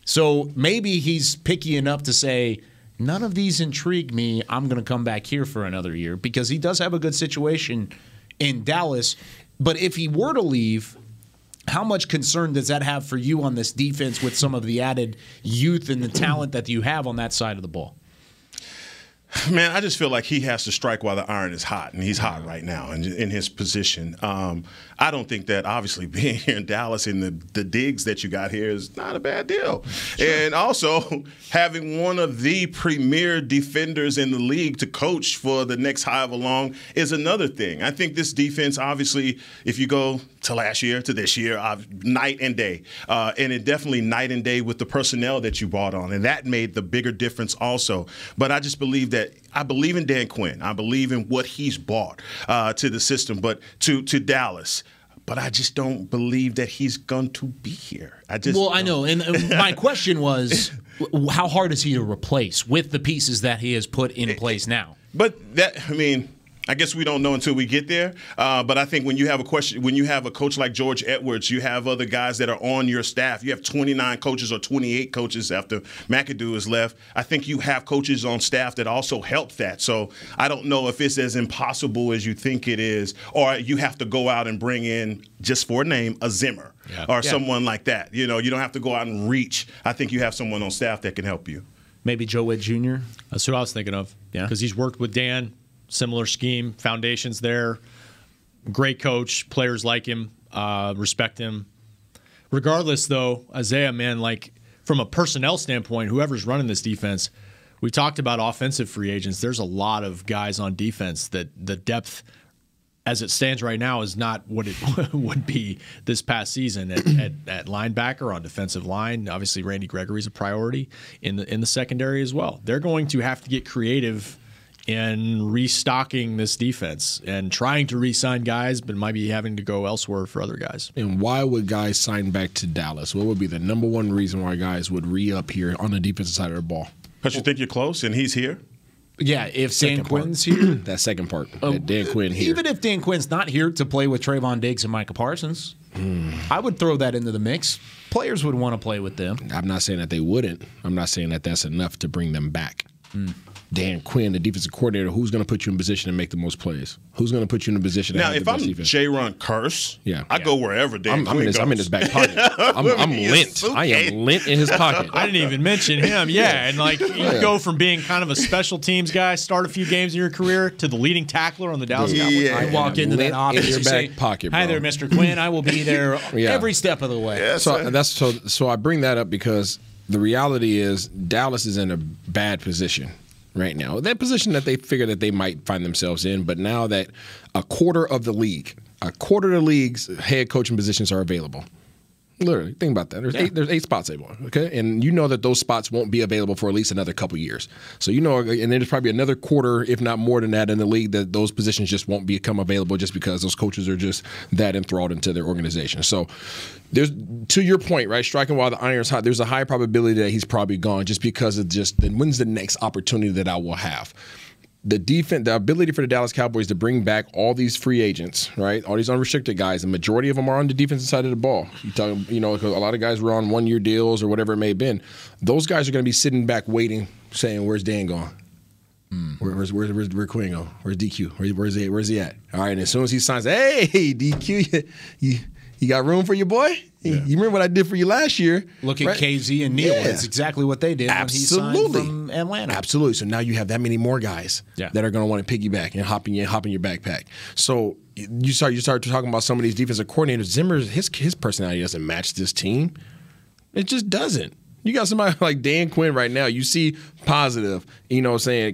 D: So maybe he's picky enough to say, none of these intrigue me. I'm going to come back here for another year, because he does have a good situation in Dallas. But if he were to leave, how much concern does that have for you on this defense with some of the added youth and the talent that you have on that side of the ball?
F: Man, I just feel like he has to strike while the iron is hot, and he's hot right now in his position. I don't think that, obviously, being here in Dallas and the digs that you got here is not a bad deal. Sure. And also, having one of the premier defenders in the league to coach for the next however long is another thing. I think this defense, obviously, if you go to last year to this year, night and day. And it definitely night and day with the personnel that you brought on. And that made the bigger difference also. But I just believe that I believe in Dan Quinn. I believe in what he's brought to the system. But to Dallas, but I just don't believe that he's going to be here. I
D: know. And my question was, how hard is he to replace with the pieces that he has put in place now?
F: But I guess we don't know until we get there. But I think when you have a coach like George Edwards, you have other guys that are on your staff. You have 29 coaches or 28 coaches after McAdoo is left. I think you have coaches on staff that also help that. So I don't know if it's as impossible as you think it is, or you have to go out and bring in, just for a name, a Zimmer or someone like that. You don't have to go out and reach. I think you have someone on staff that can help you.
D: Maybe Joe Witt Jr.?
E: That's what I was thinking of. Yeah, because he's worked with Dan. Similar scheme, foundations there. Great coach, players like him, respect him. Regardless, though, Isaiah, man, like from a personnel standpoint, whoever's running this defense, we talked about offensive free agents. There's a lot of guys on defense that the depth, as it stands right now, is not what it would be this past season at linebacker, on defensive line. Obviously, Randy Gregory's a priority in the secondary as well. They're going to have to get creative in restocking this defense and trying to re-sign guys, but might be having to go elsewhere for other guys.
G: And why would guys sign back to Dallas? What would be the number one reason why guys would re-up here on the defensive side of the ball?
F: Because you think you're close and he's here?
D: Yeah, if Dan Quinn's here.
G: That second part. Dan Quinn here.
D: Even if Dan Quinn's not here to play with Trayvon Diggs and Micah Parsons, I would throw that into the mix. Players would want to play with them.
G: I'm not saying that they wouldn't. I'm not saying that that's enough to bring them back. Dan Quinn, the defensive coordinator, who's going to put you in position to make the most plays? Who's going to put you in a position to have the best defense?
F: Now, if I'm J-Ron Curse, I go wherever Dan Quinn goes.
G: I'm in his back pocket. I'm lint. I am lint in his pocket.
E: I didn't even mention him. Yeah, and like you go from being kind of a special teams guy, start a few games in your career, to the leading tackler on the Dallas Cowboys.
D: I walk into that office
G: in your back pocket, bro.
D: Hi there, Mr. Quinn. I will be there every step of the way.
F: Yeah,
G: so I bring that up because the reality is Dallas is in a bad position right now. That position that they figure that they might find themselves in, but now that a quarter of the league's head coaching positions are available. Literally, think about that. There's eight spots available, okay? And you know that those spots won't be available for at least another couple years. So and there's probably another quarter, if not more than that, in the league that those positions just won't become available just because those coaches are just that enthralled into their organization. So there's, to your point, right, striking while the iron's hot, there's a high probability that he's probably gone just because of when's the next opportunity that I will have. The ability for the Dallas Cowboys to bring back all these free agents, right? All these unrestricted guys, the majority of them are on the defensive side of the ball. Because a lot of guys were on one-year deals or whatever it may have been. Those guys are going to be sitting back waiting, saying, "Where's Dan gone? Where's Quinn go? Where's DQ? Where's he at?" All right, and as soon as he signs, "Hey, DQ, you got room for your boy? Yeah. You remember what I did for you last year?"
D: Look at KZ and Neal. It's exactly what they did when he signed from Atlanta.
G: Absolutely. So now you have that many more guys that are going to want to piggyback and hop in your backpack. So you start talking about some of these defensive coordinators. Zimmer, his personality doesn't match this team. It just doesn't. You got somebody like Dan Quinn right now. You see positive,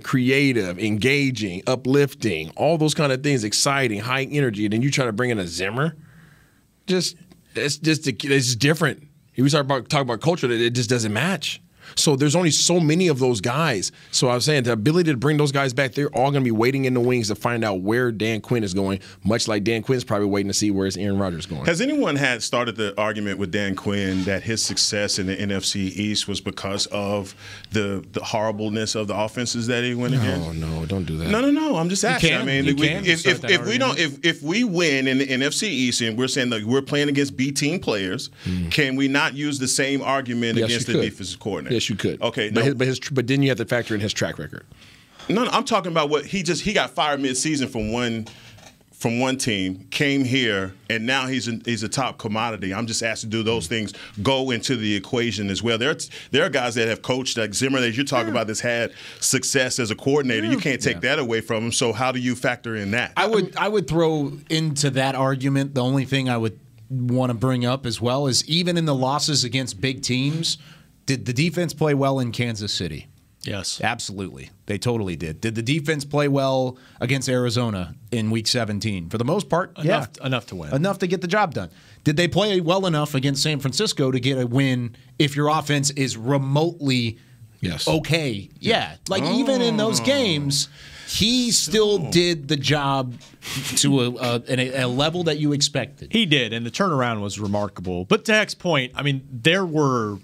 G: creative, engaging, uplifting, all those kind of things, exciting, high energy. And then you try to bring in a Zimmer. It's different. We start talking about culture, it just doesn't match. So there's only so many of those guys. So I was saying the ability to bring those guys back, they're all going to be waiting in the wings to find out where Dan Quinn is going, much like Dan Quinn's probably waiting to see where's Aaron Rodgers going.
F: Has anyone started the argument with Dan Quinn that his success in the NFC East was because of the horribleness of the offenses that he went against?
G: No, don't do that.
F: No. I'm just asking. If we win in the NFC East and we're saying that we're playing against B team players, can we not use the same argument against the defensive coordinator?
G: Yes, you could.
F: Okay,
G: but then you have to factor in his track record.
F: No, I'm talking about what he got fired mid-season from one team, came here, and now he's a top commodity. I'm just asking, do those things go into the equation as well? There are guys that have coached like Zimmer that you're talking about that's had success as a coordinator. You can't take that away from him. So how do you factor in that?
D: I would throw into that argument the only thing I would want to bring up as well is even in the losses against big teams. Did the defense play well in Kansas City?
E: Yes.
D: Absolutely. They totally did. Did the defense play well against Arizona in Week 17? For the most part,
E: enough to win.
D: Enough to get the job done. Did they play well enough against San Francisco to get a win if your offense is remotely okay? Yeah. Even in those games, he still did the job to a level that you expected.
E: He did, and the turnaround was remarkable. But to Heck's point, I mean, there were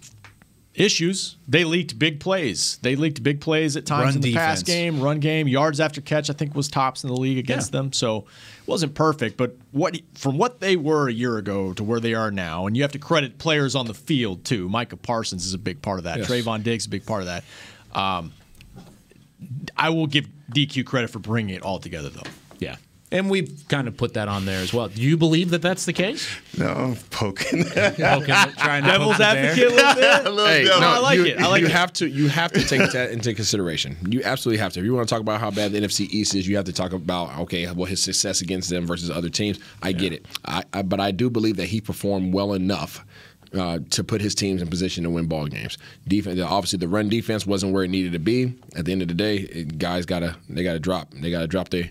E: issues. They leaked big plays. They leaked big plays at times in the pass game, run game, yards after catch, I think was tops in the league against them. So it wasn't perfect, but from what they were a year ago to where they are now, and you have to credit players on the field too. Micah Parsons is a big part of that. Yes. Trayvon Diggs is a big part of that. I will give DQ credit for bringing it all together, though.
D: Yeah. And we've kind of put that on there as well. Do you believe that that's the case?
F: No, I'm poking.
D: Trying to
E: Devil's advocate a little bit. I like it.
G: You have to take that into consideration. You absolutely have to. If you want to talk about how bad the NFC East is, you have to talk about his success against them versus other teams. I get it. But I do believe that he performed well enough to put his teams in position to win ball games. Defense, obviously, the run defense wasn't where it needed to be. At the end of the day, guys gotta drop. They gotta drop the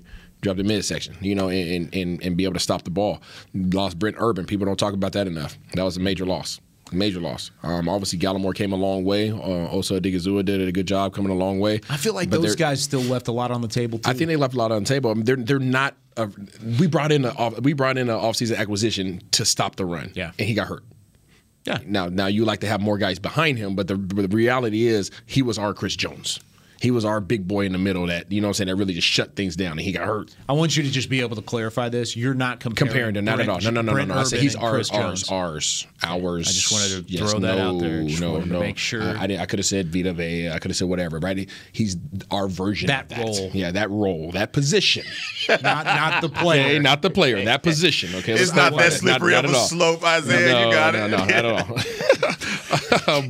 G: midsection, and be able to stop the ball. Lost Brent Urban. People don't talk about that enough. That was a major loss. Obviously, Gallimore came a long way. Also, Odigizua did a good job coming a long way.
D: I feel like those guys still left a lot on the table, too.
G: I think they left a lot on the table. I mean, they're not. We brought in an offseason acquisition to stop the run, and he got hurt. Yeah. Now you like to have more guys behind him, but the reality is he was our Chris Jones. He was our big boy in the middle that, that really just shut things down, and he got hurt.
D: I want you to just be able to clarify this. You're not comparing
G: them, not at all. No. I said he's ours. I just
D: wanted to throw that out there. No. Make sure.
G: I could have said Vita Vea. I could have said whatever, right? He's our version of that.
D: Role.
G: Yeah, that role, that position.
D: not the player.
G: Okay, not the player, that position. Okay,
F: it's not that slippery of a slope, Isaiah. You got it.
G: No, not at all.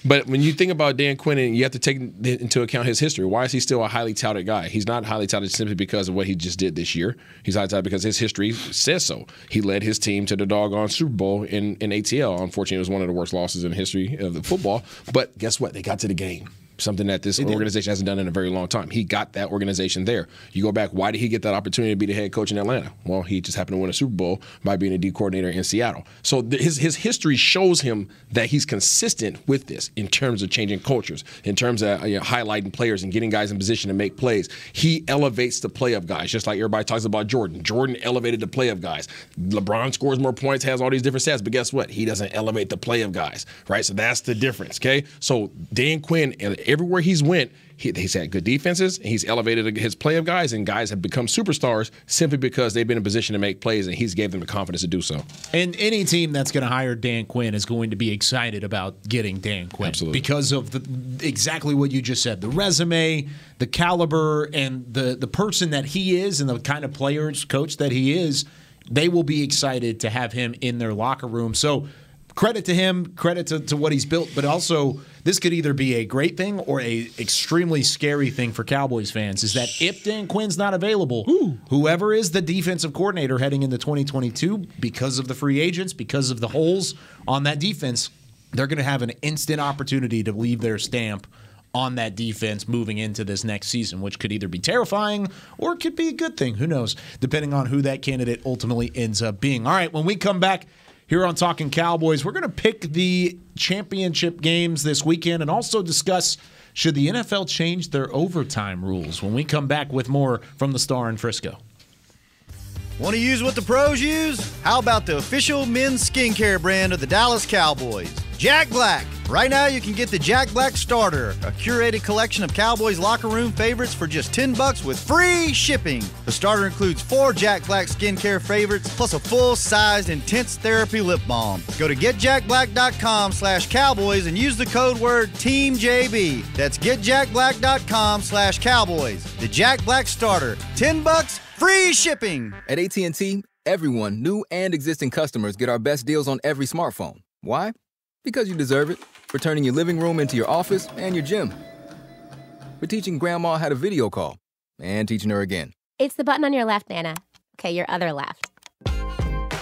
G: But when you think about Dan Quinn, you have to take into account his history. Why is he still a highly touted guy? He's not highly touted simply because of what he just did this year. He's highly touted because his history says so. He led his team to the doggone Super Bowl in ATL. Unfortunately, it was one of the worst losses in the history of the football. But guess what? They got to the game. Something that this organization hasn't done in a very long time. He got that organization there. You go back, why did he get that opportunity to be the head coach in Atlanta? Well, he just happened to win a Super Bowl by being a D coordinator in Seattle. So his history shows him that he's consistent with this in terms of changing cultures, in terms of highlighting players and getting guys in position to make plays. He elevates the play of guys, just like everybody talks about Jordan. Jordan elevated the play of guys. LeBron scores more points, has all these different stats, but guess what? He doesn't elevate the play of guys, right? So that's the difference, okay? So Dan Quinn, everywhere he's went, he's had good defenses, and he's elevated his play of guys, and guys have become superstars simply because they've been in position to make plays, and he's gave them the confidence to do so.
D: And any team that's going to hire Dan Quinn is going to be excited about getting Dan Quinn.
G: Absolutely.
D: Because of exactly what you just said, the resume, the caliber, and the person that he is and the kind of players coach that he is. They will be excited to have him in their locker room. So credit to him, credit to what he's built, but also this could either be a great thing or a extremely scary thing for Cowboys fans, is that if Dan Quinn's not available, whoever is the defensive coordinator heading into 2022, because of the free agents, because of the holes on that defense, they're going to have an instant opportunity to leave their stamp on that defense moving into this next season, which could either be terrifying or it could be a good thing. Who knows, depending on who that candidate ultimately ends up being. All right, when we come back here on Talkin Cowboys, we're going to pick the championship games this weekend and also discuss, should the NFL change their overtime rules, when we come back with more from the Star in Frisco.
Q: Want to use what the pros use? How about the official men's skincare brand of the Dallas Cowboys, Jack Black? Right now you can get the Jack Black Starter, a curated collection of Cowboys locker room favorites for just $10 with free shipping. The starter includes 4 Jack Black skincare favorites plus a full-sized intense therapy lip balm. Go to getjackblack.com/Cowboys and use the code word TEAMJB. That's getjackblack.com/Cowboys. The Jack Black Starter, $10, free shipping.
J: At AT&T, everyone, new and existing customers, get our best deals on every smartphone. Why? Because you deserve it. For turning your living room into your office and your gym. For teaching Grandma how to video call. And teaching her again.
K: It's the button on your left, Nana. Okay, your other left.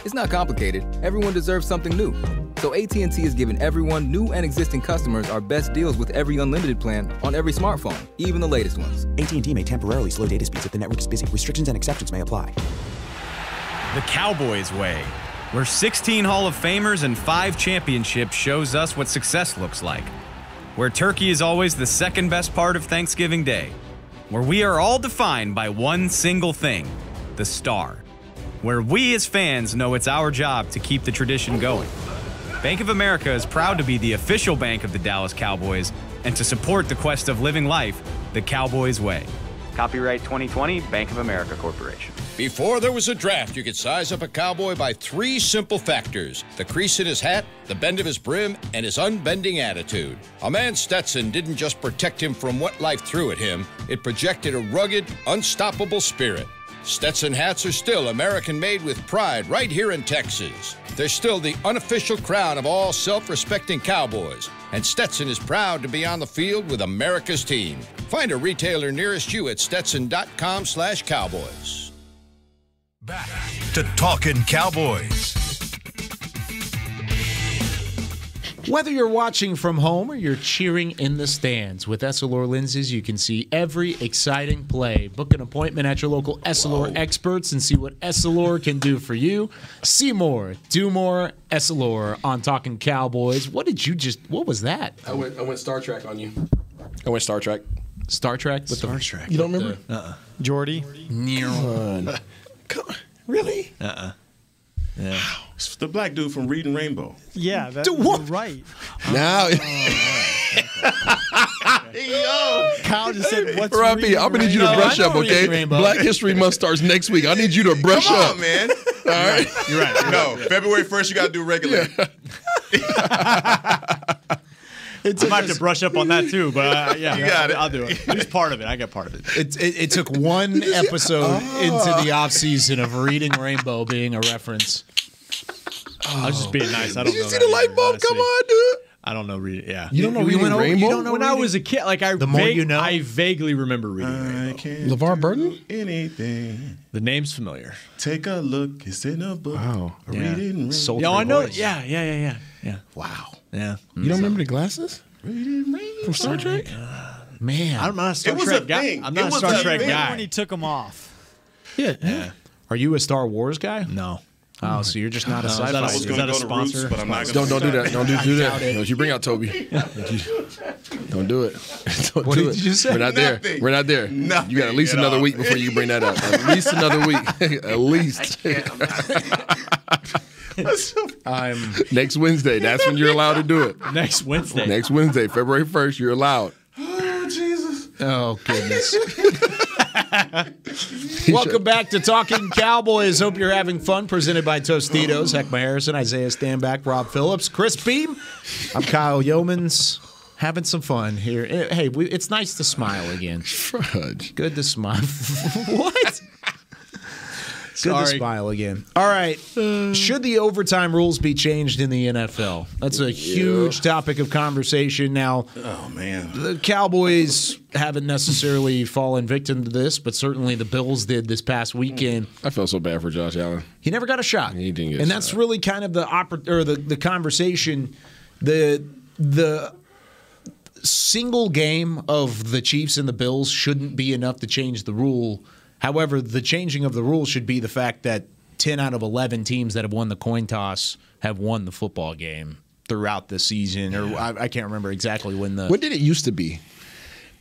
J: It's not complicated. Everyone deserves something new. So AT&T is giving everyone, new and existing customers, our best deals with every unlimited plan on every smartphone, even the latest ones.
L: AT&T may temporarily slow data speeds if the network is busy. Restrictions and exceptions may apply.
R: The Cowboys way, where 16 Hall of Famers and 5 championships shows us what success looks like. Where turkey is always the second best part of Thanksgiving Day. where we are all defined by one single thing, the star. Where we as fans know it's our job to keep the tradition going. Bank of America is proud to be the official bank of the Dallas Cowboys and to support the quest of living life the Cowboys way. Copyright 2020, Bank of America Corporation.
S: Before there was a draft, you could size up a cowboy by 3 simple factors: the crease in his hat, the bend of his brim, and his unbending attitude. A man's Stetson didn't just protect him from what life threw at him, it projected a rugged, unstoppable spirit. Stetson hats are still American-made with pride right here in Texas. They're still the unofficial crown of all self-respecting cowboys, and Stetson is proud to be on the field with America's team. Find a retailer nearest you at stetson.com/cowboys.
A: Back to Talkin' Cowboys.
D: Whether you're watching from home or you're cheering in the stands, with Essilor lenses, you can see every exciting play. Book an appointment at your local Essilor experts and see what Essilor can do for you. See more, do more, Essilor on Talkin' Cowboys. What was that?
G: I went Star Trek on you. I went Star Trek.
D: Star Trek?
E: Star Trek.
G: You don't remember?
P: Jordy?
G: Come on. Really?
E: Yeah.
F: It's the black dude from Reading Rainbow.
P: Yeah, that's right.
G: Now,
P: Kyle just said, "What's
G: Robbie? I'm gonna need you to brush up, okay? Black History Month starts next week. I need you to brush up,
F: man.
G: All right,
F: you're right. No, February 1st, you got to do regular.
E: I might have to brush up on that too, but
F: You got it.
E: I'll do it. It's part of it. I got part of it.
D: It took one episode into the offseason of Reading Rainbow being a reference.
E: I was just being nice. I don't know.
G: Did you see the light bulb? Come on, dude.
E: I don't know reading. Yeah,
G: you don't know Reading Rainbow.
E: You don't know when I was a kid. Like I vaguely remember Reading Rainbow.
G: LeVar Burton.
F: Anything.
E: The name's familiar.
F: Take a look. It's in a book.
G: Wow.
F: Reading Rainbow.
E: Yeah, I know. Yeah.
F: Wow.
E: Yeah.
G: You don't remember the glasses from Star Trek?
D: Man,
E: I'm not a Star
F: It was
E: Trek
F: a
E: guy.
F: thing.
E: I'm
F: It
E: not a
F: was
E: Star
F: a
E: Trek
F: thing.
E: guy.
P: When he took them off.
G: Yeah.
D: Are you a Star Wars guy?
E: No.
D: Oh, so you're just not a
E: No,
D: sci-fi.
E: is that a-
F: I was
E: is
F: going
E: that
F: to
E: a
F: go to Roots,
E: sponsor?
F: but I'm not
G: Don't
F: going
G: do that. Don't do that. Don't you bring out Toby. Don't do it. Don't
D: What
G: do
D: did
G: it.
D: you say?
G: We're not there.
F: Nothing.
G: We're not there.
F: Nothing
G: You got at least
F: at
G: another
F: all.
G: week before you bring that up. At least another week. At least. Next Wednesday. That's when you're allowed to do it.
E: Next Wednesday.
G: Next Wednesday, February 1st, you're allowed.
F: Oh, Jesus.
D: Oh, goodness. Welcome back to Talking Cowboys. Hope you're having fun. Presented by Tostitos. Heckma Harrison, Isaiah Stanback, Rob Phillips, Chris Beam. I'm Kyle Yeomans. Having some fun here. Hey, it's nice to smile again.
G: Fudge.
D: Good to smile. What? Good to smile again. All right. Should the overtime rules be changed in the NFL? That's a huge topic of conversation. Now,
F: Oh, man.
D: the Cowboys haven't necessarily fallen victim to this, but certainly the Bills did this past weekend.
G: I felt so bad for Josh Allen.
D: He never got a shot.
G: He didn't get a
D: and that's
G: shot.
D: really kind of the conversation. The single game of the Chiefs and the Bills shouldn't be enough to change the rule. However, the changing of the rule should be the fact that 10 out of 11 teams that have won the coin toss have won the football game throughout the season. Or I can't remember exactly when the.
G: What did it used to be?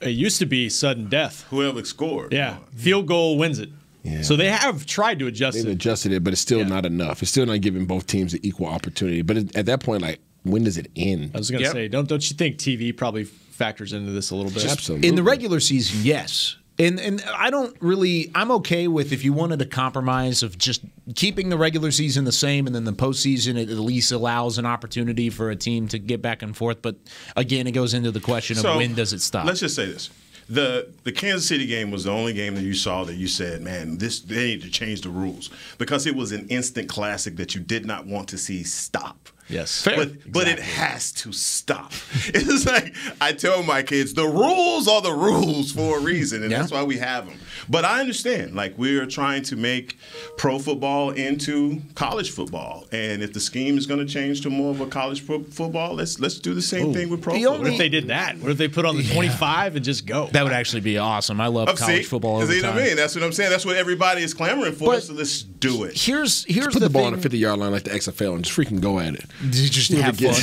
E: It used to be sudden death.
F: Whoever scored.
E: Yeah. Field goal wins it.
G: Yeah.
E: So they have tried to adjust
G: They've
E: it.
G: adjusted it, but it's still not enough. It's still not giving both teams an equal opportunity. But at that point, like, when does it end?
E: I was going to say, don't you think TV probably factors into this a little bit?
G: Absolutely.
D: In the regular season, yes. And I don't really – I'm okay with if you wanted a compromise of just keeping the regular season the same and then the postseason it at least allows an opportunity for a team to get back and forth. But, again, it goes into the question of when does it stop.
F: Let's just say this. The Kansas City game was the only game that you saw that you said, man, they need to change the rules because it was an instant classic that you did not want to see stop.
E: Yes.
F: But it has to stop. It's like I tell my kids, the rules are the rules for a reason, and that's why we have them. But I understand, like we're trying to make pro football into college football, and if the scheme is going to change to more of a college football, let's do the same thing with pro football.
E: What if they did that? What if they put on the 25 and just go?
D: That would actually be awesome. I love college football
F: See
D: overtime.
F: what I mean? That's what I'm saying. That's what everybody is clamoring for.
D: But
F: so let's do it.
D: Here's
G: Put the ball on the 50-yard line like the XFL and just freaking go at it.
D: Just have fun.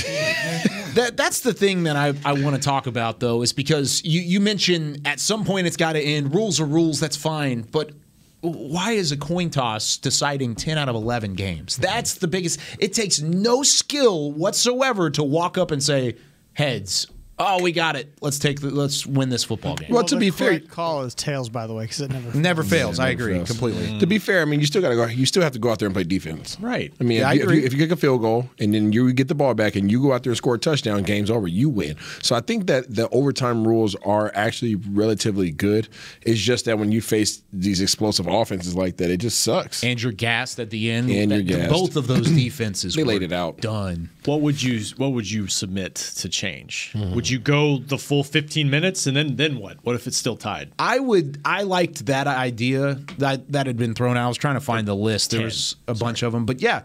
D: That's the thing that I want to talk about, though, is because you mentioned at some point it's got to end. Rules are rules. That's fine. But why is a coin toss deciding 10 out of 11 games? That's the biggest. It takes no skill whatsoever to walk up and say, heads. Oh, we got it. Let's win this football game.
P: Well, to be fair, call is tails, by the way, because it never
D: fails. I agree completely.
G: To be fair, I mean, you still got to go. You still have to go out there and play defense,
E: right?
G: I mean, if you kick a field goal and then you get the ball back and you go out there and score a touchdown, game's over. You win. So I think that the overtime rules are actually relatively good. It's just that when you face these explosive offenses like that, it just sucks.
D: And you're gassed at the end.
G: And you're gassed.
D: Both of those defenses.
G: They laid it out.
D: Done.
E: What would you submit to change? Would you go the full 15 minutes and then what? What if it's still tied?
D: I liked that idea that had been thrown out. I was trying to find the list. There was a bunch of them. But yeah,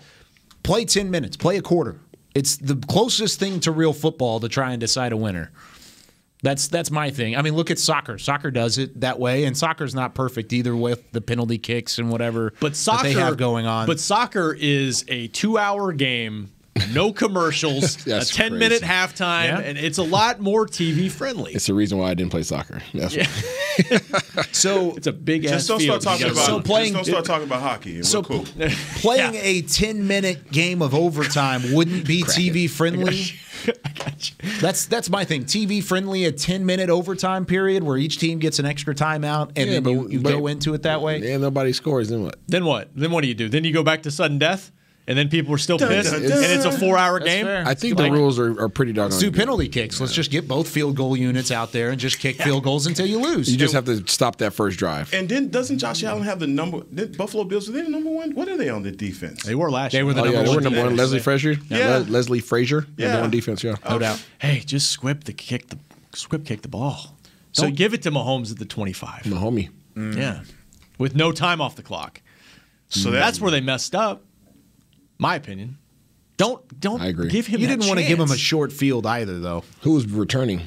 D: play 10 minutes. Play a quarter. It's the closest thing to real football to try and decide a winner. That's my thing. I mean, look at soccer. Soccer does it that way, and soccer's not perfect either with the penalty kicks and whatever that they have going on.
E: But soccer is a 2-hour game. No commercials, a 10-minute halftime, and it's a lot more TV friendly.
G: It's the reason why I didn't play soccer.
D: So
E: it's a big ass
F: Just don't start talking about hockey.
D: So
F: cool.
D: Playing a 10-minute game of overtime wouldn't be TV friendly.
E: I got you.
D: That's my thing. TV friendly, a 10-minute overtime period where each team gets an extra timeout, and then you go into it that way.
G: Yeah, nobody scores. Then what?
E: Then what? Then what do you do? Then you go back to sudden death? And then people are still pissed, and it's a 4-hour game.
D: Fair.
G: I think the rules are pretty doggone
D: Let's do
G: good.
D: penalty kicks. Let's just get both field goal units out there and just kick field goals until you lose.
G: You just have to stop that first drive.
F: And then doesn't Josh Allen have the number? Buffalo Bills, are they the number one? What are they on the defense?
E: They were last
D: year.
E: They were
D: the
G: number one. Leslie Frazier?
F: Yeah.
G: Leslie Frazier? Number one defense, yeah.
D: No doubt.
E: Hey, just squib kick the ball. So give it to Mahomes at the 25.
G: Mahomie.
E: Yeah. With no time off the clock. So that's where they messed up. My opinion. Don't
G: I agree.
E: give him.
D: You
E: that
D: didn't want to give him a
E: chance.
D: short field either, though.
G: Who was returning?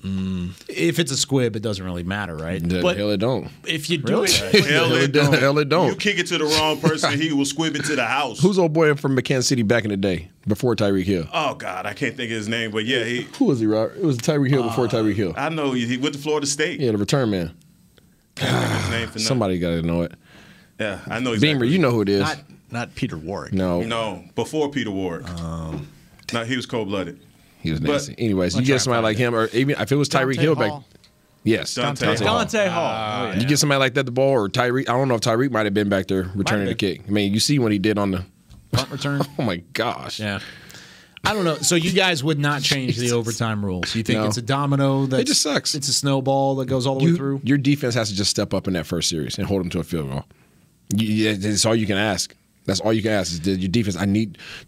D: If it's a squib, it doesn't really matter, right?
G: But hell, it don't.
E: If you do it,
F: Hell, it don't.
G: Hell, it don't.
F: You kick it to the wrong person, he will squib it to the house.
G: Who's old boy from McCann City back in the day before Tyreek Hill?
F: Oh God, I can't think of his name, but yeah,
G: Who was he, Robert? It was Tyreek Hill before Tyreek Hill.
F: I know he went to Florida State.
G: Yeah, the return man.
F: Can't think of his name for nothing.
G: Somebody got to know it.
F: Yeah, I know exactly.
G: Beamer, you know who it is.
E: not Peter Warwick.
F: No, before Peter Warwick. No, he was cold-blooded.
G: He was nasty. Anyways, you get somebody like him, or even if it was Tyreek Hill back. Yes,
F: Dante
E: Hall.
G: You get somebody like that the ball, or Tyreek. I don't know if Tyreek might have been back there returning the kick. I mean, you see what he did on the
D: punt return.
G: Oh my gosh.
D: Yeah. I don't know. So you guys would not change the overtime rules. You think it's a domino?
G: It just sucks.
D: It's a snowball that goes all the way through.
G: Your defense has to just step up in that first series and hold them to a field goal. That's all you can ask. That's all you can ask is your defense.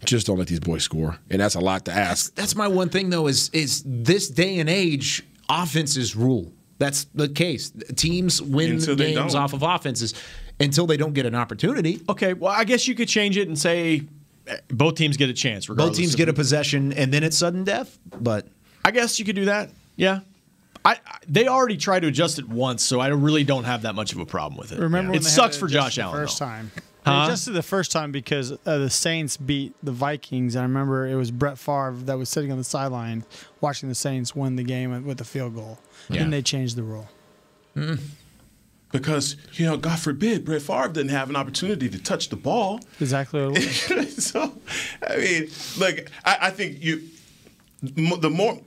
G: Just don't let these boys score, and that's a lot to ask.
D: That's my one thing though. Is this day and age, offenses rule. That's the case. Teams win games off of offenses until they don't get an opportunity.
E: Okay, well, I guess you could change it and say both teams get a chance.
D: Both teams get a possession, and then it's sudden death. But
E: I guess you could do that. Yeah. They already tried to adjust it once, so I really don't have that much of a problem with it.
P: Remember when
E: it
P: they
E: sucks
P: had
E: for
P: to
E: Josh
P: adjust
E: Allen.
P: the first time.
E: Huh?
P: They adjusted the first time because the Saints beat the Vikings. I remember it was Brett Favre that was sitting on the sideline watching the Saints win the game with a field goal.
D: Yeah.
P: Then they changed the rule.
F: Because, God forbid, Brett Favre didn't have an opportunity to touch the ball.
P: Exactly what it was.
F: So, I mean, look, I think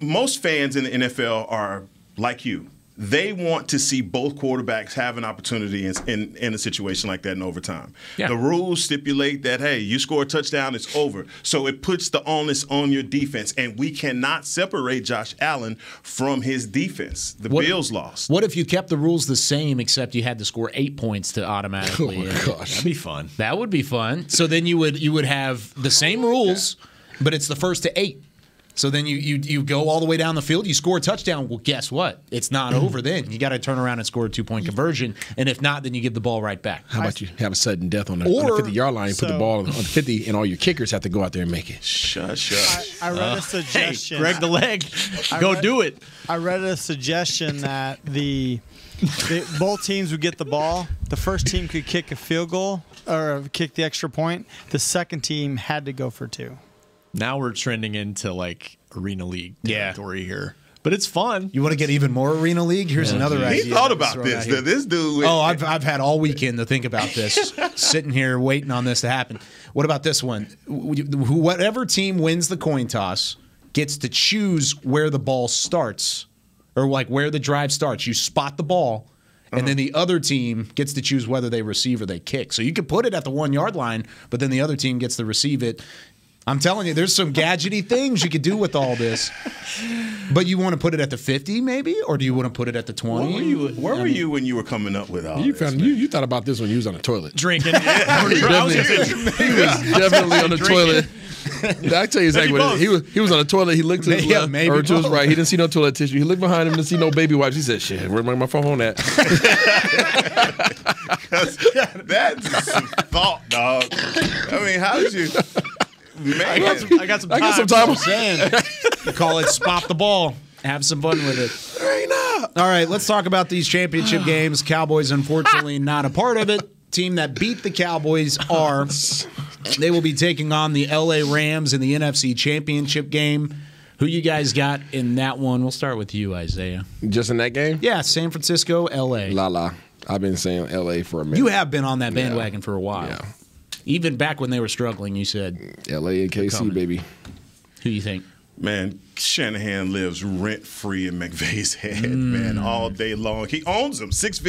F: most fans in the NFL are like you. They want to see both quarterbacks have an opportunity in a situation like that in overtime. Yeah. The rules stipulate that, hey, you score a touchdown, it's over. So it puts the onus on your defense, and we cannot separate Josh Allen from his defense. The Bills lost.
D: What if you kept the rules the same except you had to score 8 points to automatically?
G: Oh my gosh,
E: that'd be fun.
D: That would be fun. So then you would have the same rules, but it's the first to 8. So then you go all the way down the field, you score a touchdown. Well, guess what? It's not over then. You got to turn around and score a 2-point conversion. And if not, then you give the ball right back.
G: How about you have a sudden death on the 50-yard line, put the ball on the 50, and all your kickers have to go out there and make it.
F: Shush.
P: I read a suggestion.
E: Hey, Greg the leg. Do it.
P: I read a suggestion that both teams would get the ball. The first team could kick a field goal or kick the extra point. The second team had to go for 2.
E: Now we're trending into like Arena League territory here. But it's fun.
D: You want to get even more Arena League? Here's another idea.
F: He thought about this. This dude.
D: I've had all weekend to think about this, sitting here waiting on this to happen. What about this one? Whatever team wins the coin toss gets to choose where the ball starts, or like where the drive starts. You spot the ball, and then the other team gets to choose whether they receive or they kick. So you could put it at the 1 yard line, but then the other team gets to receive it. I'm telling you, there's some gadgety things you could do with all this. But you want to put it at the 50 maybe? Or do you want to put it at the 20?
F: Where were you when you were coming up with all this?
G: You thought about this when you was on the toilet.
E: Drinking.
G: He was definitely on the toilet. I tell you exactly what it is. He was on the toilet. He looked to his left or to his right. He didn't see no toilet tissue. He looked behind him, didn't see no baby wipes. He said, "Shit, where's my phone at?"
F: That's some thought, dog. I mean, how did you? Man,
E: I got some time.
D: I'm saying. You call it spot the ball. Have some fun with it. All right, let's talk about these championship games. Cowboys, unfortunately, not a part of it. Team that beat the Cowboys are. They will be taking on the LA Rams in the NFC Championship game. Who you guys got in that one? We'll start with you, Isaiah.
G: Just in that game?
D: Yeah, San Francisco, LA.
G: La. I've been saying LA for a minute.
D: You have been on that bandwagon for a while. Yeah. Even back when they were struggling, you said
G: LA and KC, baby.
D: Who do you think?
F: Man, Shanahan lives rent-free in McVay's head, man, all day long. He owns them. 6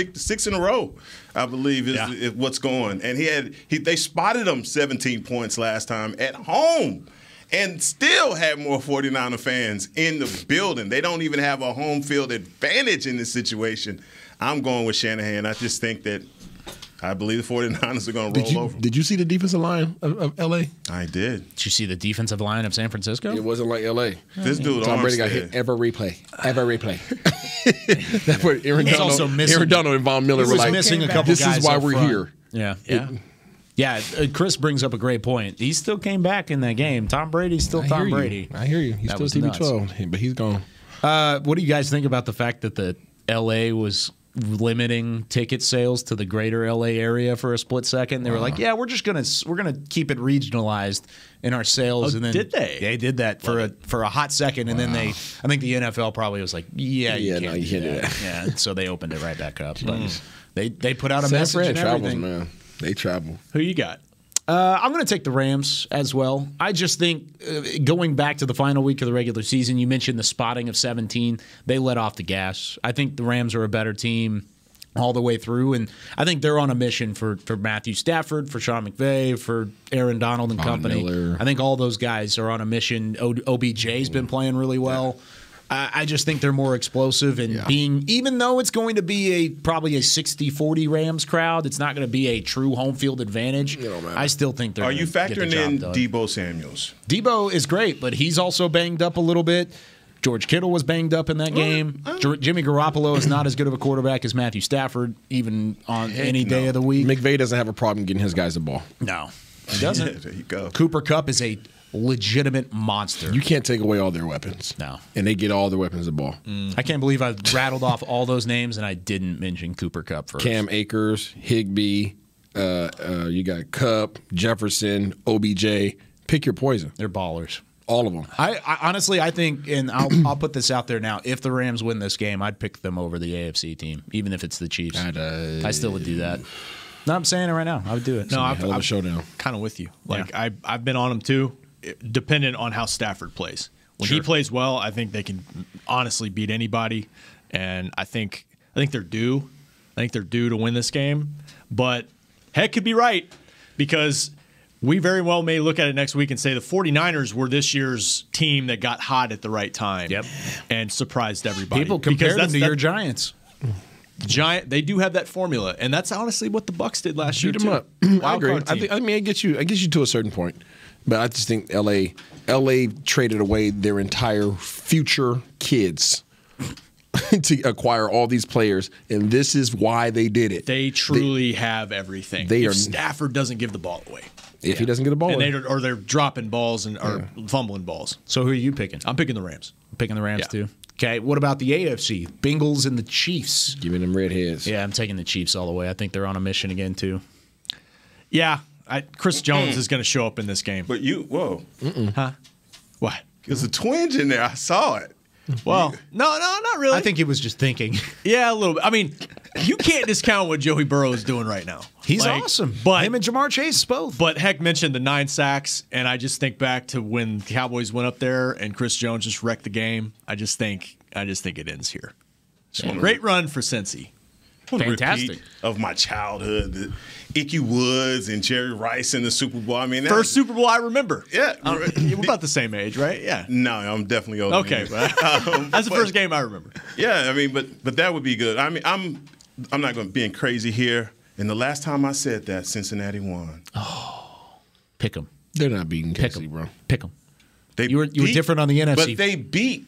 F: in a row, I believe, is what's going. And they spotted him 17 points last time at home and still had more 49er fans in the building. They don't even have a home field advantage in this situation. I'm going with Shanahan. I just think that I believe the 49ers are going to roll over.
G: Did you see the defensive line of L.A.?
F: I did.
D: Did you see the defensive line of San Francisco?
G: It wasn't like L.A.
F: This dude,
G: Tom Brady got hit every replay. That's what Aaron Donald and Von Miller were like,
D: missing a couple
G: this
D: guys
G: is why
D: up
G: we're
D: front.
G: here.
D: Yeah, Chris brings up a great point. He still came back in that game. Tom Brady's still Tom Brady.
G: I hear you. He's still TB12, but he's gone.
D: What do you guys think about the fact that the L.A. was limiting ticket sales to the greater LA area for a split second? They were like, "Yeah, we're gonna keep it regionalized in our sales." And then
E: did they?
D: They did that for a hot second, and then I think the NFL probably was like, "Yeah, you can't do that." Yeah, so they opened it right back up. But they put out a message and everything.
G: Man. They travel.
E: Who you got?
D: I'm going to take the Rams as well. I just think going back to the final week of the regular season, you mentioned the spotting of 17. They let off the gas. I think the Rams are a better team all the way through, and I think they're on a mission for Matthew Stafford, for Sean McVay, for Aaron Donald and company.
G: Miller.
D: I think all those guys are on a mission. OBJ's been playing really well. I just think they're more explosive and even though it's going to be probably a 60-40 Rams crowd, it's not going to be a true home field advantage. I still think they're.
F: Are you factoring in
D: done.
F: Deebo Samuels?
D: Deebo is great, but he's also banged up a little bit. George Kittle was banged up in that game. Jimmy Garoppolo is not as good of a quarterback as Matthew Stafford, even on any day of the week.
G: McVay doesn't have a problem getting his guys the ball.
D: No, he doesn't.
F: There you go.
D: Cooper Kupp is a legitimate monster.
G: You can't take away all their weapons.
D: No.
G: And they get all their weapons the ball.
D: I can't believe I rattled off all those names and I didn't mention Cooper Kupp first.
G: Cam Akers, Higbee, you got Kupp, Jefferson, OBJ. Pick your poison.
D: They're ballers.
G: All of them.
D: I honestly, I think, and I'll put this out there now, if the Rams win this game, I'd pick them over the AFC team, even if it's the Chiefs. I still would do that. No, I'm saying it right now. I would do it.
E: No,
G: I'm a showdown.
E: Kind of with you. Like I've been on them too, dependent on how Stafford plays. When he plays well, I think they can honestly beat anybody, and I think they're due. I think they're due to win this game, but heck could be right because we very well may look at it next week and say the 49ers were this year's team that got hot at the right time and surprised everybody.
D: People compare them to your Giants.
E: They do have that formula, and that's honestly what the Bucs did last year.
G: Beat them up. I agree. I mean, I get you to a certain point, but I just think LA traded away their entire future kids to acquire all these players, and this is why they did it.
E: They truly have everything. If Stafford doesn't give the ball away.
G: If he doesn't get the ball away.
E: Or they're dropping balls or fumbling balls.
D: So who are you picking?
E: I'm picking the Rams.
D: Picking the Rams too. Okay, what about the AFC? Bengals and the Chiefs.
G: Give me them redheads.
D: Yeah, I'm taking the Chiefs all the way. I think they're on a mission again too.
E: Yeah, Chris Jones is going to show up in this game.
F: But
E: What?
F: There's a twinge in there. I saw it.
E: Well, no, not really.
D: I think he was just thinking.
E: Yeah, a little bit. I mean, you can't discount what Joey Burrow is doing right now.
D: He's awesome.
E: But
D: him and Jamar Chase both.
E: But Heck mentioned the 9 sacks, and I just think back to when the Cowboys went up there and Chris Jones just wrecked the game. I just think it ends here. Great run for Cincy.
D: Fantastic.
F: Of my childhood, the Ickey Woods and Jerry Rice in the Super Bowl. I mean,
E: first Super Bowl I remember.
F: Yeah,
E: we're about the same age, right? Yeah.
F: No, I'm definitely older.
E: Okay, but that's the first game I remember.
F: Yeah, I mean, but that would be good. I mean, I'm not going to be crazy here. And the last time I said that, Cincinnati won.
D: Oh, pick them.
G: They're not beating KC, bro.
D: Pick them. You were different on the NFC,
F: but they beat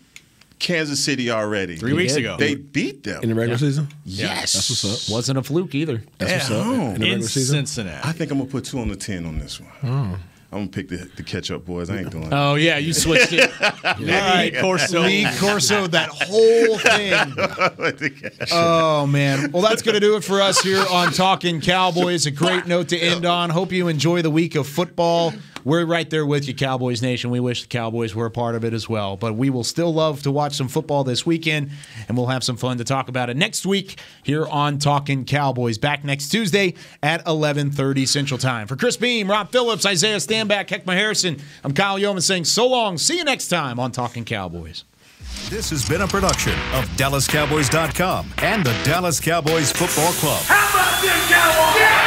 F: Kansas City already
E: 3 weeks ago.
F: They beat them
G: in the regular season.
F: Yes,
G: that's what's up.
D: Wasn't a fluke either.
G: That's what's up. In the regular season,
E: Cincinnati.
F: I think I'm gonna put 2 on the 10 on this one.
G: Oh.
F: I'm gonna pick the catch-up boys. I ain't doing.
D: Oh yeah, you switched it.
E: Lee
D: Corso, that whole thing. Oh man. Well, that's gonna do it for us here on Talkin' Cowboys. A great note to end on. Hope you enjoy the week of football. We're right there with you, Cowboys Nation. We wish the Cowboys were a part of it as well. But we will still love to watch some football this weekend, and we'll have some fun to talk about it next week here on Talkin' Cowboys. Back next Tuesday at 11:30 Central Time. For Chris Beam, Rob Phillips, Isaiah Stanback, Heckma Harrison, I'm Kyle Yeoman saying so long. See you next time on Talkin' Cowboys.
A: This has been a production of DallasCowboys.com and the Dallas Cowboys Football Club.
C: How about this, Cowboys? Yeah!